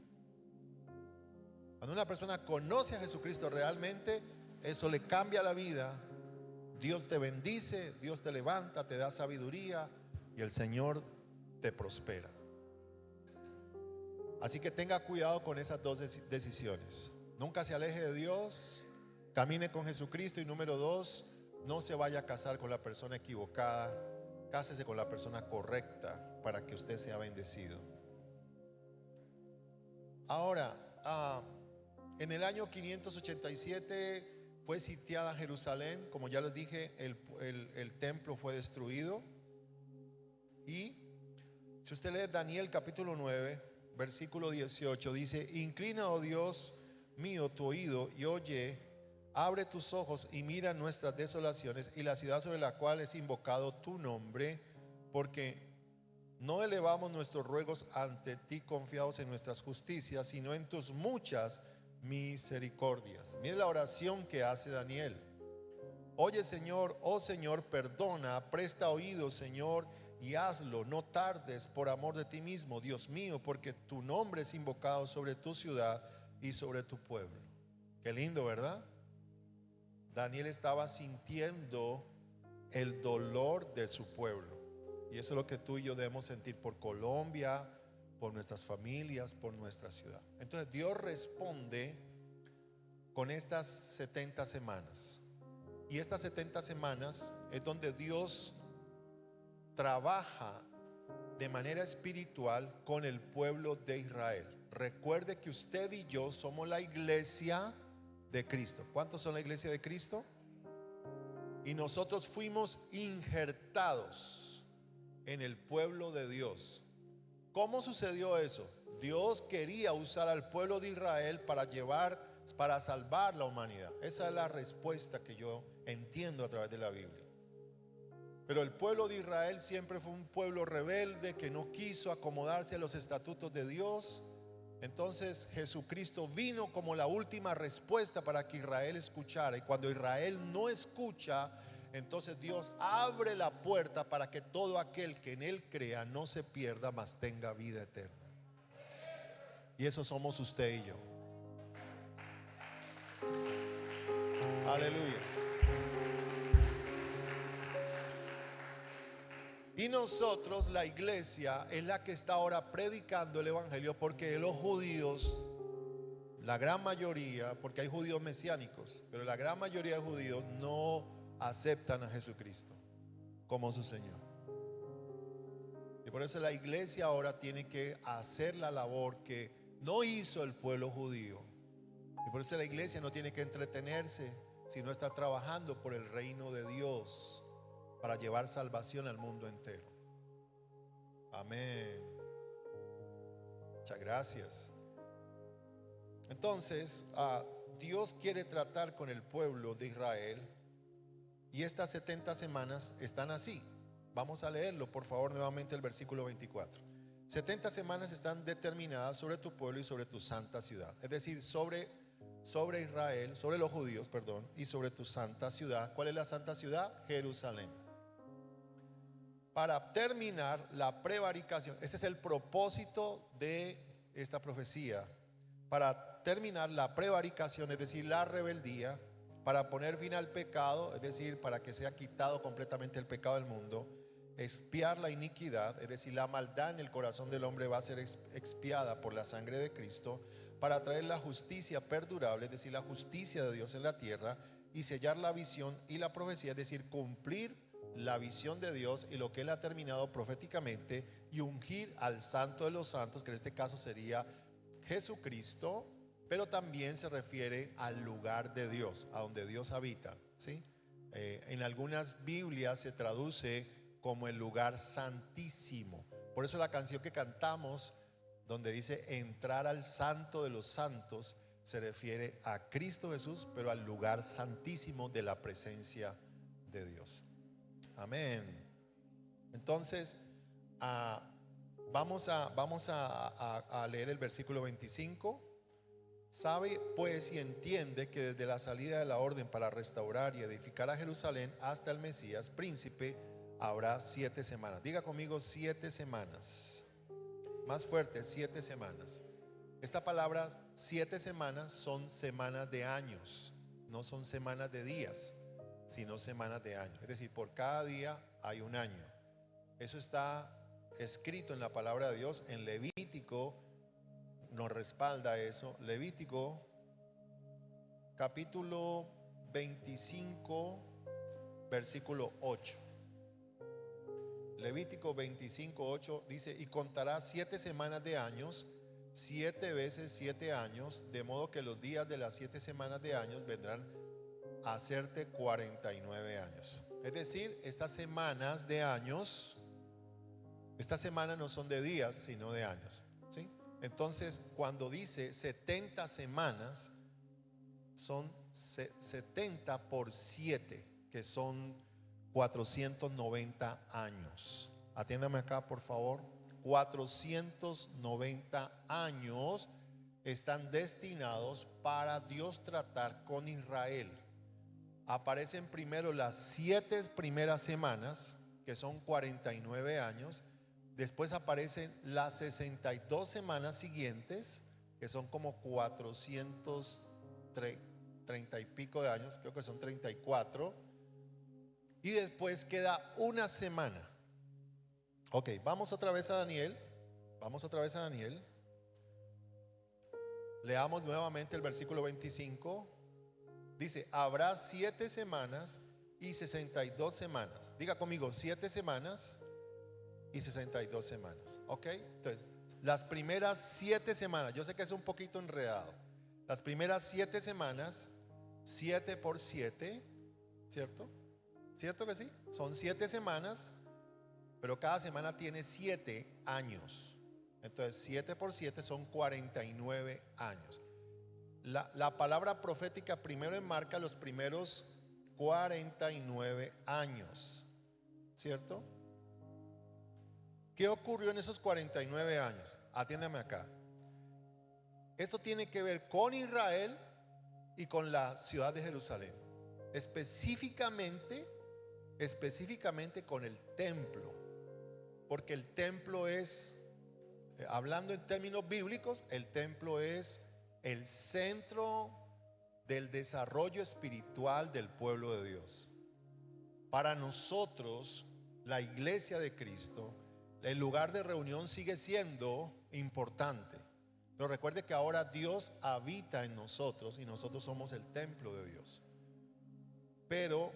Cuando una persona conoce a Jesucristo realmente, eso le cambia la vida. Dios te bendice, Dios te levanta, te da sabiduría y el Señor te prospera. Así que tenga cuidado con esas dos decisiones. Nunca se aleje de Dios, camine con Jesucristo. Y número 2, no se vaya a casar con la persona equivocada, cásese con la persona correcta para que usted sea bendecido. Ahora, en el año 587 fue sitiada Jerusalén. Como ya les dije, el templo fue destruido. Y si usted lee Daniel capítulo 9, versículo 18, dice: inclina, oh Dios mío, tu oído y oye, abre tus ojos y mira nuestras desolaciones y la ciudad sobre la cual es invocado tu nombre, porque no elevamos nuestros ruegos ante ti confiados en nuestras justicias, sino en tus muchas misericordias. Mire la oración que hace Daniel. Oye, Señor, oh Señor, perdona, presta oído, Señor, y hazlo, no tardes, por amor de ti mismo, Dios mío, porque tu nombre es invocado sobre tu ciudad y sobre tu pueblo. Qué lindo, ¿verdad? Daniel estaba sintiendo el dolor de su pueblo. Y eso es lo que tú y yo debemos sentir por Colombia, por nuestras familias, por nuestra ciudad. Entonces Dios responde con estas 70 semanas. Y estas 70 semanas es donde Dios trabaja de manera espiritual con el pueblo de Israel. Recuerde que usted y yo somos la iglesia de Cristo. ¿Cuántos son la iglesia de Cristo? Y nosotros fuimos injertados en el pueblo de Dios. ¿Cómo sucedió eso? Dios quería usar al pueblo de Israel para salvar la humanidad. Esa es la respuesta que yo entiendo a través de la Biblia. Pero el pueblo de Israel siempre fue un pueblo rebelde que no quiso acomodarse a los estatutos de Dios. Entonces Jesucristo vino como la última respuesta para que Israel escuchara. Y cuando Israel no escucha, entonces Dios abre la puerta para que todo aquel que en Él crea no se pierda, mas tenga vida eterna. Y eso somos usted y yo. Aleluya. Y nosotros, la iglesia, es la que está ahora predicando el evangelio, porque los judíos, la gran mayoría, porque hay judíos mesiánicos, pero la gran mayoría de judíos no aceptan a Jesucristo como su Señor. Y por eso la iglesia ahora tiene que hacer la labor que no hizo el pueblo judío. Y por eso la iglesia no tiene que entretenerse, sino está trabajando por el reino de Dios para llevar salvación al mundo entero. Amén. Muchas gracias. Entonces, Dios quiere tratar con el pueblo de Israel. Y estas 70 semanas están así. Vamos a leerlo, por favor, nuevamente el versículo 24. 70 semanas están determinadas sobre tu pueblo y sobre tu santa ciudad. Es decir, sobre Israel, sobre los judíos, perdón, y sobre tu santa ciudad. ¿Cuál es la santa ciudad? Jerusalén. Para terminar la prevaricación. Ese es el propósito de esta profecía. Para terminar la prevaricación, es decir, la rebeldía. Para poner fin al pecado, es decir, para que sea quitado completamente el pecado del mundo. Expiar la iniquidad, es decir, la maldad en el corazón del hombre va a ser expiada por la sangre de Cristo. Para traer la justicia perdurable, es decir, la justicia de Dios en la tierra. Y sellar la visión y la profecía, es decir, cumplir la visión de Dios y lo que Él ha terminado proféticamente. Y ungir al santo de los santos, que en este caso sería Jesucristo. Pero también se refiere al lugar de Dios, a donde Dios habita, ¿sí? En algunas Biblias se traduce como el lugar santísimo. Por eso la canción que cantamos, donde dice entrar al santo de los santos, se refiere a Cristo Jesús, pero al lugar santísimo de la presencia de Dios. Amén. Entonces, vamos a leer el versículo 25. Sabe pues y entiende que desde la salida de la orden para restaurar y edificar a Jerusalén hasta el Mesías, príncipe, habrá 7 semanas. Diga conmigo 7 semanas. Más fuerte, 7 semanas. Esta palabra 7 semanas son semanas de años, no son semanas de días, sino semanas de años. Es decir, por cada día hay un año. Eso está escrito en la palabra de Dios. En Levítico nos respalda eso. Levítico capítulo 25 versículo 8. Levítico 25, 8 dice: y contarás 7 semanas de años, 7 veces 7 años, de modo que los días de las 7 semanas de años vendrán a hacerte 49 años. Es decir, estas semanas de años, estas semanas no son de días, sino de años, ¿sí? Entonces, cuando dice 70 semanas, son 70 por 7, que son 490 años. Atiéndame acá, por favor. 490 años están destinados para Dios tratar con Israel. Aparecen primero las 7 primeras semanas, que son 49 años. Después aparecen las 62 semanas siguientes, que son como 430 y pico de años, creo que son 34. Y después queda una semana. Ok, vamos otra vez a Daniel. Vamos otra vez a Daniel. Leamos nuevamente el versículo 25. Dice: habrá 7 semanas y 62 semanas. Diga conmigo, 7 semanas y 62 semanas. Ok, entonces, las primeras 7 semanas, yo sé que es un poquito enredado. Las primeras 7 semanas, 7 por 7, ¿cierto? ¿Cierto que sí? Son 7 semanas, pero cada semana tiene 7 años. Entonces 7 por 7 son 49 años. La palabra profética primero enmarca los primeros 49 años, ¿cierto? ¿Qué ocurrió en esos 49 años? Atiéndame acá. Esto tiene que ver con Israel y con la ciudad de Jerusalén. Específicamente con el templo, porque el templo es, hablando en términos bíblicos, el templo es el centro del desarrollo espiritual del pueblo de Dios. Para nosotros, la iglesia de Cristo, el lugar de reunión sigue siendo importante, pero recuerde que ahora Dios habita en nosotros y nosotros somos el templo de Dios. Pero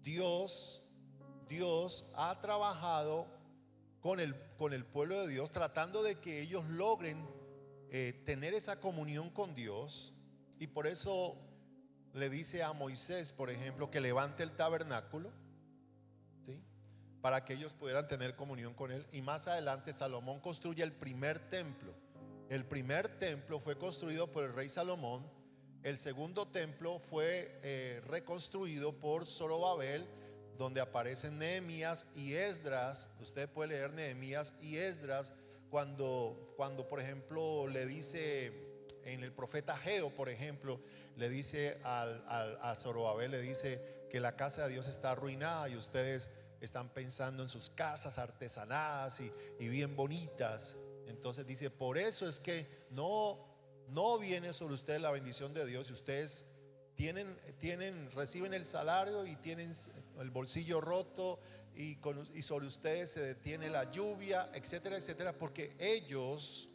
Dios ha trabajado con el pueblo de Dios, tratando de que ellos logren tener esa comunión con Dios. Y por eso le dice a Moisés, por ejemplo, que levante el tabernáculo, ¿sí?, para que ellos pudieran tener comunión con él. Y más adelante Salomón construye el primer templo. El primer templo fue construido por el rey Salomón. El segundo templo fue reconstruido por Zorobabel, donde aparecen Nehemías y Esdras. Usted puede leer Nehemías y Esdras cuando por ejemplo le dice en el profeta Ageo, por ejemplo, le dice a Zorobabel, le dice que la casa de Dios está arruinada y ustedes están pensando en sus casas artesanadas y bien bonitas. Entonces dice: por eso es que no viene sobre ustedes la bendición de Dios, y ustedes reciben el salario y tienen el bolsillo roto, y sobre ustedes se detiene la lluvia, etcétera, etcétera, porque ellos,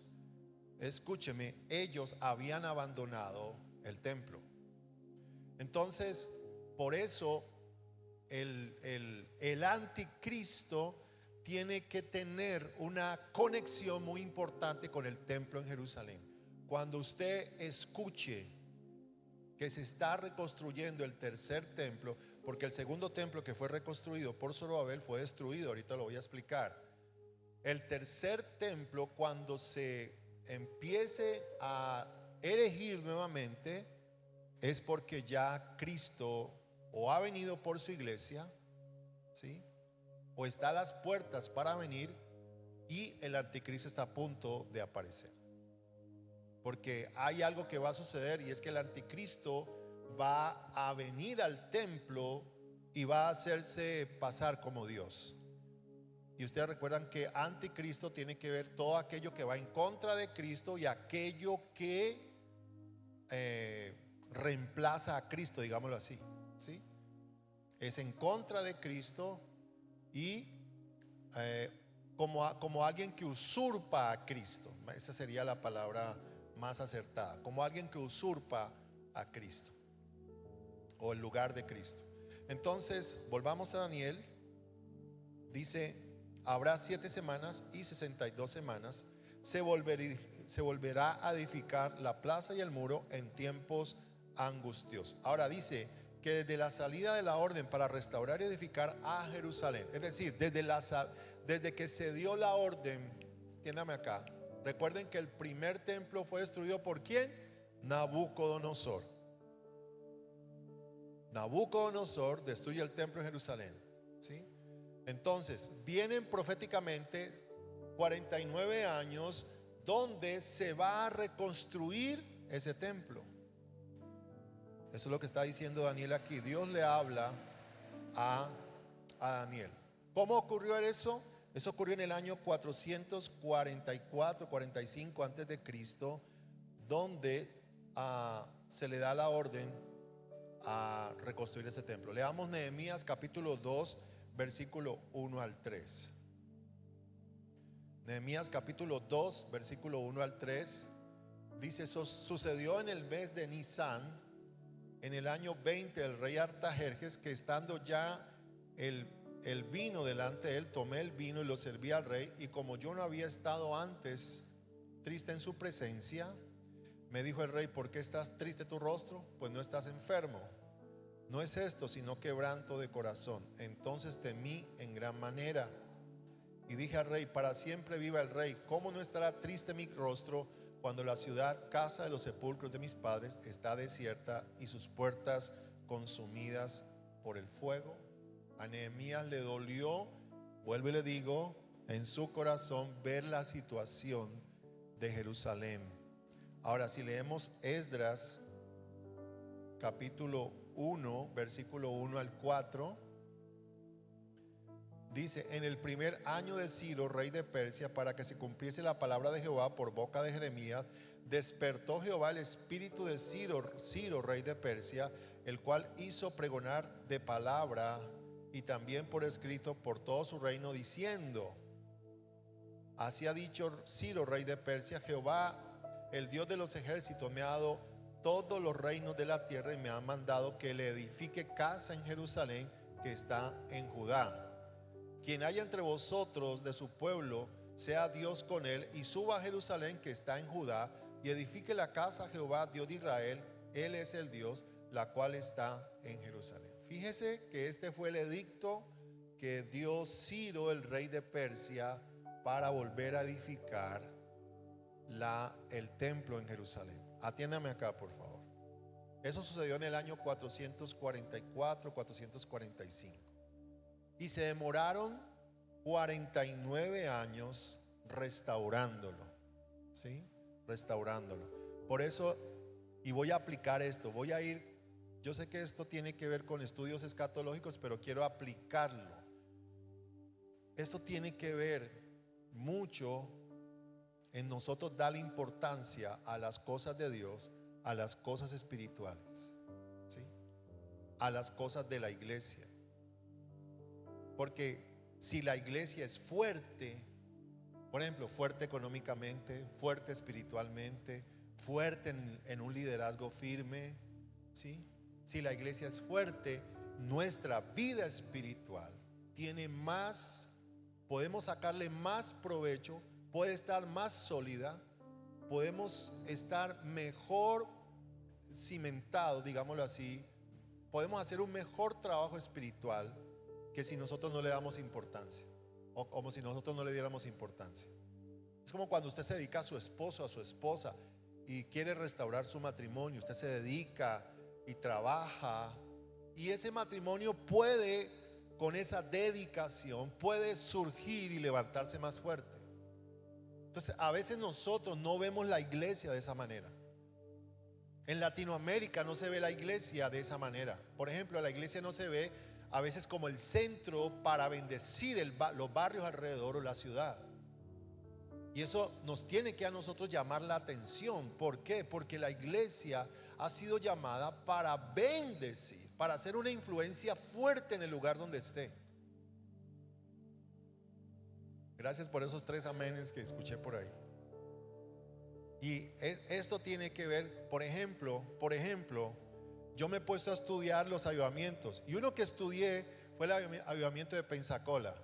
escúcheme, ellos habían abandonado el templo. Entonces, por eso el anticristo tiene que tener una conexión muy importante con el templo en Jerusalén. Cuando usted escuche que se está reconstruyendo el tercer templo, porque el segundo templo que fue reconstruido por Zorobabel fue destruido, ahorita lo voy a explicar. El tercer templo, cuando se empiece a erigir nuevamente, es porque ya Cristo o ha venido por su iglesia, ¿sí?, o está a las puertas para venir, y el anticristo está a punto de aparecer. Porque hay algo que va a suceder, y es que el anticristo va a venir al templo y va a hacerse pasar como Dios. Y ustedes recuerdan que anticristo tiene que ver todo aquello que va en contra de Cristo y aquello que reemplaza a Cristo, digámoslo así, ¿sí? Es en contra de Cristo y como alguien que usurpa a Cristo. Esa sería la palabra más acertada, como alguien que usurpa a Cristo o el lugar de Cristo. Entonces volvamos a Daniel. Dice: habrá 7 semanas y 62 semanas. Se volverá a edificar la plaza y el muro en tiempos angustiosos. Ahora dice que desde la salida de la orden para restaurar y edificar a Jerusalén, es decir, desde que se dio la orden, entiéndame acá, recuerden que el primer templo fue destruido ¿por quién? Nabucodonosor. Nabucodonosor destruye el templo de Jerusalén, ¿sí? Entonces vienen proféticamente 49 años donde se va a reconstruir ese templo. Eso es lo que está diciendo Daniel aquí. Dios le habla a Daniel. ¿Cómo ocurrió eso? Eso ocurrió en el año 444-45 antes de Cristo, donde se le da la orden a reconstruir ese templo. Leamos Nehemías capítulo 2, versículo 1 al 3. Nehemías capítulo 2, versículo 1 al 3. Dice: eso sucedió en el mes de Nisán, en el año 20 del rey Artajerjes, que estando ya el vino delante de él, tomé el vino y lo serví al rey. Y como yo no había estado antes triste en su presencia, me dijo el rey: ¿por qué estás triste tu rostro? Pues no estás enfermo. No es esto, sino quebranto de corazón. Entonces temí en gran manera y dije al rey: para siempre viva el rey. ¿Cómo no estará triste mi rostro cuando la ciudad, casa de los sepulcros de mis padres, está desierta y sus puertas consumidas por el fuego? A Nehemías le dolió, vuelvo y le digo, en su corazón ver la situación de Jerusalén. Ahora, si leemos Esdras capítulo 1, versículo 1 al 4, dice: en el primer año de Ciro, rey de Persia, para que se cumpliese la palabra de Jehová por boca de Jeremías, despertó Jehová el espíritu de Ciro, rey de Persia, el cual hizo pregonar de palabra y también por escrito por todo su reino, diciendo: así ha dicho Ciro, rey de Persia: Jehová, el Dios de los ejércitos, me ha dado todos los reinos de la tierra y me ha mandado que le edifique casa en Jerusalén, que está en Judá. Quien haya entre vosotros de su pueblo, sea Dios con él, y suba a Jerusalén, que está en Judá, y edifique la casa a Jehová, Dios de Israel. Él es el Dios, la cual está en Jerusalén. Fíjese que este fue el edicto que dio Ciro, el rey de Persia, para volver a edificar el templo en Jerusalén. Atiéndame acá, por favor. Eso sucedió en el año 444-445. Y se demoraron 49 años restaurándolo, ¿sí? Restaurándolo. Por eso, y voy a aplicar esto, yo sé que esto tiene que ver con estudios escatológicos, pero quiero aplicarlo. Esto tiene que ver mucho en nosotros darle importancia a las cosas de Dios, a las cosas espirituales, ¿sí? A las cosas de la iglesia. Porque si la iglesia es fuerte, por ejemplo, fuerte económicamente, fuerte espiritualmente, fuerte en un liderazgo firme, ¿sí? Si la iglesia es fuerte, nuestra vida espiritual tiene más, podemos sacarle más provecho, puede estar más sólida, podemos estar mejor cimentados, digámoslo así, podemos hacer un mejor trabajo espiritual que si nosotros no le damos importancia, o como si nosotros no le diéramos importancia. Es como cuando usted se dedica a su esposo, a su esposa, y quiere restaurar su matrimonio. Usted se dedica y trabaja, y ese matrimonio puede, con esa dedicación, puede surgir y levantarse más fuerte. Entonces, a veces nosotros no vemos la iglesia de esa manera. En Latinoamérica no se ve la iglesia de esa manera. Por ejemplo, la iglesia no se ve a veces como el centro para bendecir los barrios alrededor o la ciudad. Y eso nos tiene que a nosotros llamar la atención. ¿Por qué? Porque la iglesia ha sido llamada para bendecir, para hacer una influencia fuerte en el lugar donde esté. Gracias por esos 3 amenes que escuché por ahí. Y esto tiene que ver, por ejemplo, yo me he puesto a estudiar los avivamientos. Y uno que estudié fue el avivamiento de Pensacola.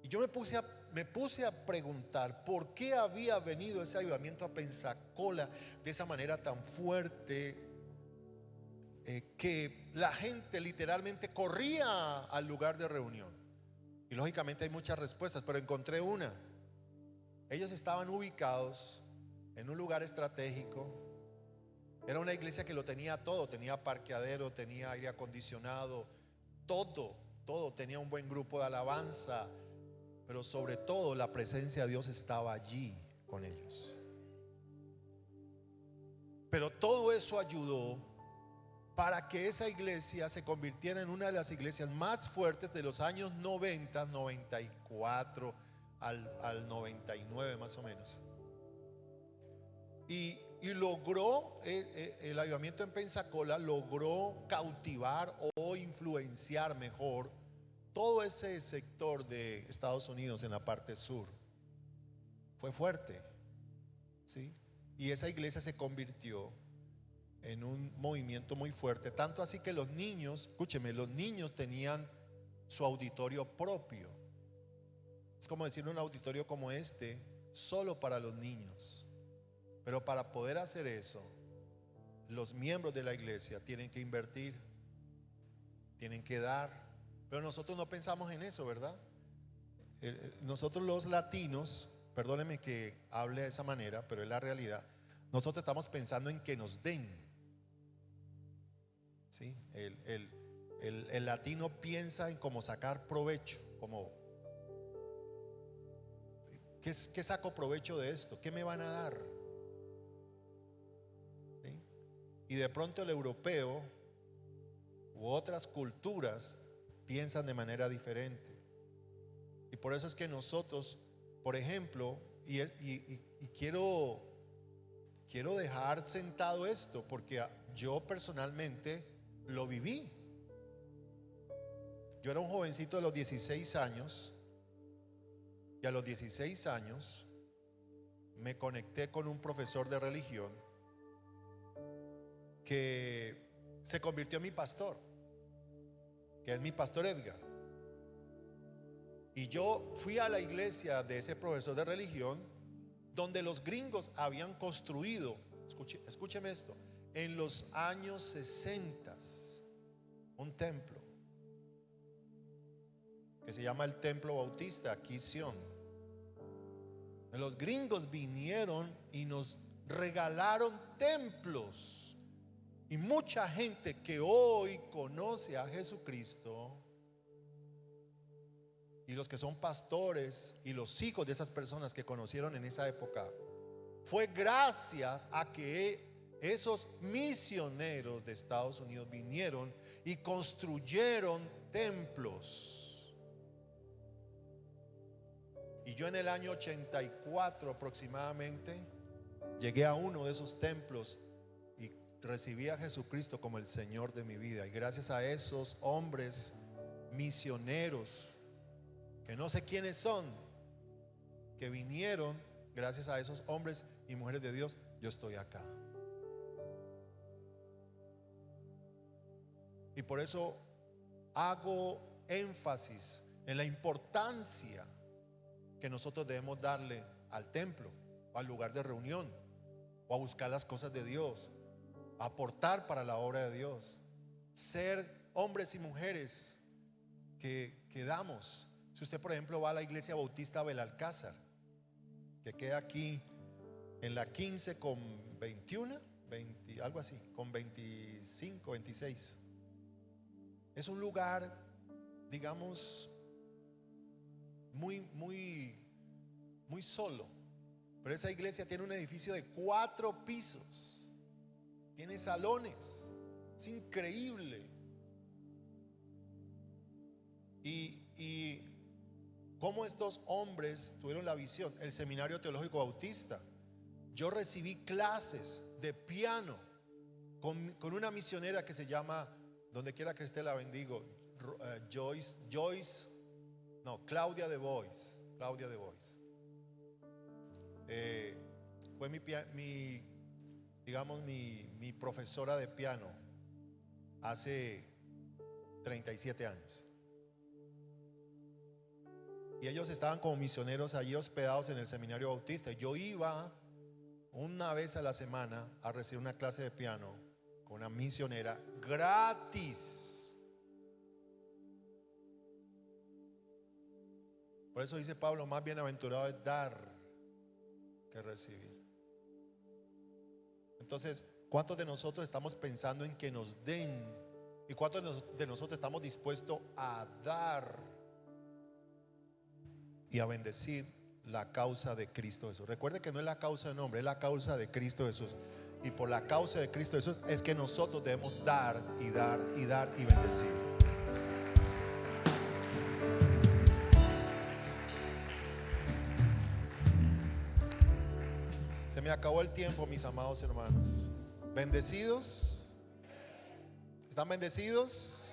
Y yo me puse a preguntar por qué había venido ese avivamiento a Pensacola de esa manera tan fuerte, que la gente literalmente corría al lugar de reunión. Y lógicamente hay muchas respuestas, pero encontré una. Ellos estaban ubicados en un lugar estratégico. Era una iglesia que lo tenía todo, tenía parqueadero, tenía aire acondicionado, todo, tenía un buen grupo de alabanza, pero sobre todo la presencia de Dios estaba allí con ellos. Pero todo eso ayudó para que esa iglesia se convirtiera en una de las iglesias más fuertes de los años 90, 94 al 99 más o menos. Y logró, el avivamiento en Pensacola logró cautivar o influenciar mejor todo ese sector de Estados Unidos en la parte sur. Fue fuerte, ¿sí? Y esa iglesia se convirtió en un movimiento muy fuerte, tanto así que los niños, escúcheme, los niños tenían su auditorio propio. Es como decir un auditorio como este, solo para los niños. Pero para poder hacer eso, los miembros de la iglesia tienen que invertir, tienen que dar. Pero nosotros no pensamos en eso, ¿verdad? Nosotros los latinos, perdónenme que hable de esa manera, pero es la realidad. Nosotros estamos pensando en que nos den, ¿sí? El latino piensa en cómo sacar provecho, como ¿qué saco provecho de esto? ¿Qué me van a dar? ¿Sí? Y de pronto el europeo u otras culturas piensan de manera diferente. Y por eso es que nosotros, por ejemplo, y quiero dejar sentado esto, porque yo personalmente lo viví. Yo era un jovencito de los 16 años, y a los 16 años me conecté con un profesor de religión que se convirtió en mi pastor, que es mi pastor Edgar. Y yo fui a la iglesia de ese profesor de religión, donde los gringos habían construido, escúcheme esto, en los años 60 un templo que se llama el Templo Bautista, aquí Sion. Los gringos vinieron y nos regalaron templos. Y mucha gente que hoy conoce a Jesucristo, y los que son pastores y los hijos de esas personas que conocieron en esa época, fue gracias a que esos misioneros de Estados Unidos vinieron y construyeron templos. Y yo en el año 84 aproximadamente llegué a uno de esos templos y recibí a Jesucristo como el Señor de mi vida. Y gracias a esos hombres misioneros, que no sé quiénes son, que vinieron, gracias a esos hombres y mujeres de Dios, yo estoy acá. Y por eso hago énfasis en la importancia que nosotros debemos darle al templo, al lugar de reunión, o a buscar las cosas de Dios, a aportar para la obra de Dios, ser hombres y mujeres que damos. Si usted, por ejemplo, va a la iglesia bautista Belalcázar, que queda aquí en la 15 con 21, 20, algo así, con 25, 26. Es un lugar, digamos, muy solo. Pero esa iglesia tiene un edificio de 4 pisos, tiene salones, es increíble. Y cómo estos hombres tuvieron la visión. El Seminario Teológico Bautista, yo recibí clases de piano con una misionera que se llama, donde quiera que esté la bendigo, Claudia de Bois. Fue mi profesora de piano hace 37 años. Y ellos estaban como misioneros allí hospedados en el Seminario Bautista. Yo iba una vez a la semana a recibir una clase de piano con una misionera gratis. Por eso dice Pablo, más bienaventurado es dar que recibir. Entonces, ¿cuántos de nosotros estamos pensando en que nos den? ¿Y cuántos de nosotros estamos dispuestos a dar y a bendecir la causa de Cristo Jesús? Recuerde que no es la causa del hombre, es la causa de Cristo Jesús. Y por la causa de Cristo Jesús es que nosotros debemos dar y dar y dar y bendecir. Se me acabó el tiempo, mis amados hermanos. ¿Bendecidos? ¿Están bendecidos?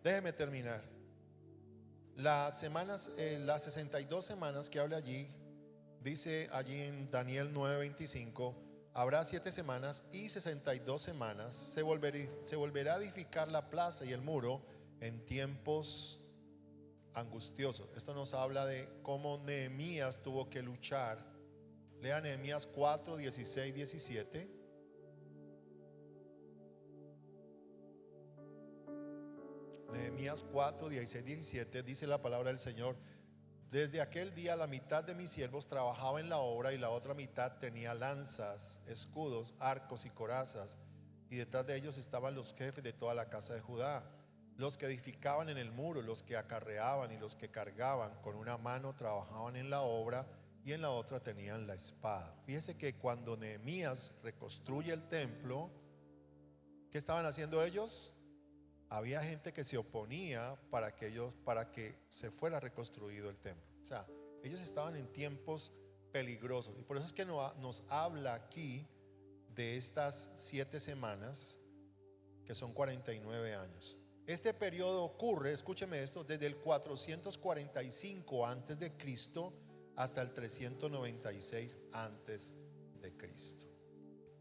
Déjenme terminar. Las 62 semanas que habla allí, dice allí en Daniel 9:25, habrá 7 semanas y 62 semanas. Se volverá a edificar la plaza y el muro en tiempos angustiosos. Esto nos habla de cómo Nehemías tuvo que luchar. Lea Nehemías 4, 16, 17. Nehemías 4, 16, 17 dice la palabra del Señor: desde aquel día la mitad de mis siervos trabajaba en la obra y la otra mitad tenía lanzas, escudos, arcos y corazas, y detrás de ellos estaban los jefes de toda la casa de Judá, los que edificaban en el muro, los que acarreaban y los que cargaban. Con una mano trabajaban en la obra y en la otra tenían la espada. Fíjese que cuando Nehemías reconstruye el templo, ¿qué estaban haciendo ellos? Había gente que se oponía para que se fuera reconstruido el templo. O sea, ellos estaban en tiempos peligrosos. Y por eso es que nos habla aquí de estas 7 semanas, que son 49 años. Este periodo ocurre, escúcheme esto, desde el 445 antes de Cristo hasta el 396 antes de Cristo,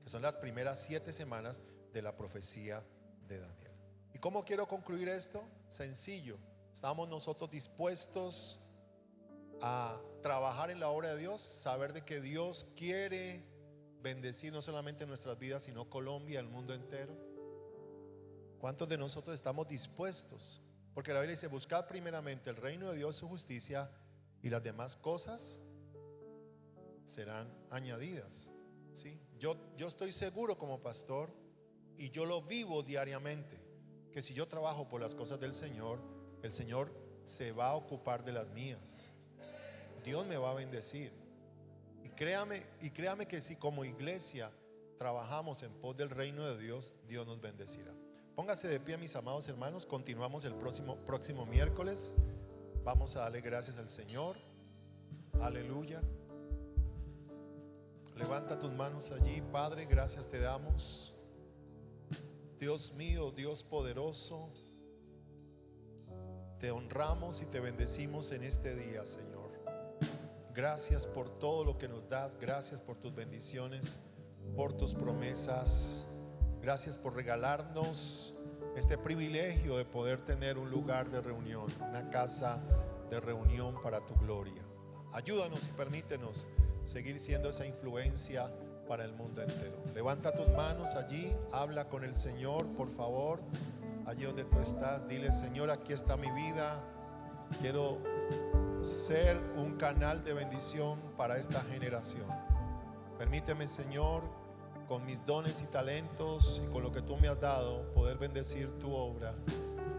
que son las primeras 7 semanas de la profecía de Daniel. ¿Y cómo quiero concluir esto? Sencillo. ¿Estamos nosotros dispuestos a trabajar en la obra de Dios? Saber de que Dios quiere bendecir no solamente nuestras vidas, sino Colombia, el mundo entero. ¿Cuántos de nosotros estamos dispuestos? Porque la Biblia dice: buscad primeramente el reino de Dios, su justicia, y las demás cosas serán añadidas. ¿Sí? Yo estoy seguro como pastor, y yo lo vivo diariamente, que si yo trabajo por las cosas del Señor, el Señor se va a ocupar de las mías. Dios me va a bendecir. Y créame que si como iglesia trabajamos en pos del reino de Dios, Dios nos bendecirá. Póngase de pie, mis amados hermanos. Continuamos el próximo miércoles. Vamos a darle gracias al Señor. Aleluya. Levanta tus manos allí. Padre, gracias te damos. Dios mío, Dios poderoso, te honramos y te bendecimos en este día, Señor. Gracias por todo lo que nos das. Gracias por tus bendiciones, por tus promesas. Gracias por regalarnos este privilegio de poder tener un lugar de reunión, una casa de reunión para tu gloria. Ayúdanos y permítenos seguir siendo esa influencia para el mundo entero. Levanta tus manos allí, habla con el Señor, por favor. Allí donde tú estás, dile: Señor, aquí está mi vida. Quiero ser un canal de bendición para esta generación. Permíteme, Señor, con mis dones y talentos y con lo que tú me has dado, poder bendecir tu obra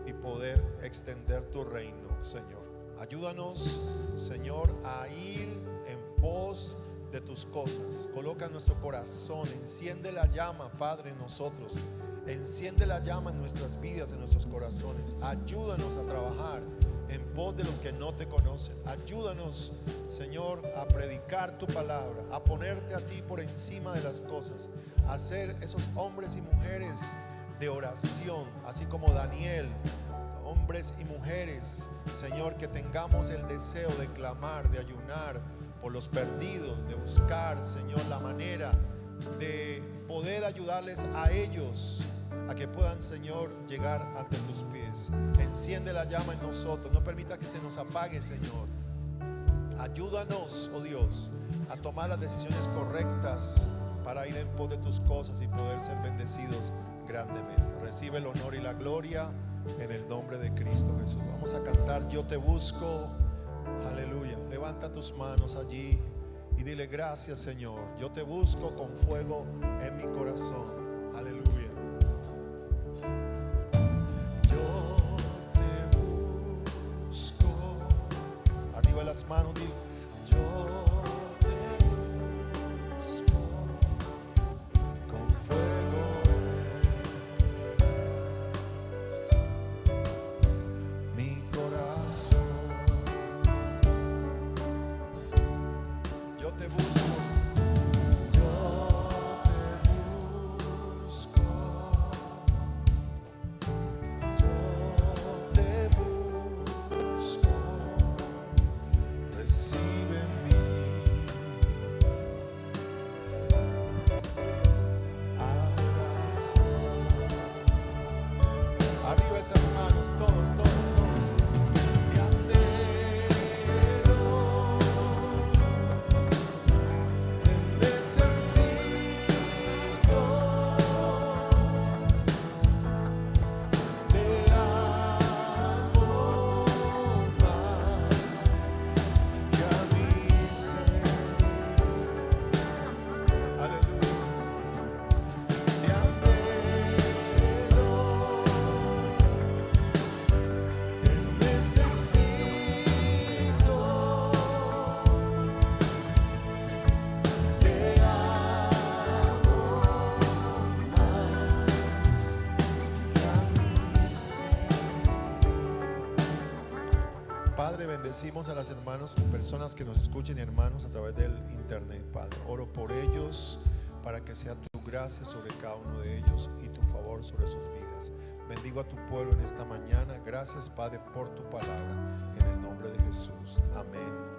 y poder extender tu reino, Señor. Ayúdanos, Señor, a ir en pos de tus cosas. Coloca en nuestro corazón, enciende la llama, Padre, en nosotros. Enciende la llama en nuestras vidas, en nuestros corazones. Ayúdanos a trabajar en pos de los que no te conocen. Ayúdanos, Señor, a predicar tu palabra, a ponerte a ti por encima de las cosas, a ser esos hombres y mujeres de oración, así como Daniel, hombres y mujeres, Señor, que tengamos el deseo de clamar, de ayunar por los perdidos, de buscar, Señor, la manera de poder ayudarles a ellos a que puedan, Señor, llegar ante tus pies. Enciende la llama en nosotros, no permita que se nos apague, Señor. Ayúdanos, oh Dios, a tomar las decisiones correctas para ir en pos de tus cosas y poder ser bendecidos grandemente. Recibe el honor y la gloria en el nombre de Cristo Jesús. Vamos a cantar Yo te busco. Aleluya. Levanta tus manos allí y dile: gracias, Señor, yo te busco con fuego en mi corazón. Aleluya. Yo te busco. Arriba las manos, dile: yo te busco con fuego en mi corazón. Yo te busco. Padre, bendecimos a las hermanos, personas que nos escuchen y hermanos a través del internet, Padre. Oro por ellos para que sea tu gracia sobre cada uno de ellos y tu favor sobre sus vidas. Bendigo a tu pueblo en esta mañana. Gracias, Padre, por tu palabra. En el nombre de Jesús. Amén.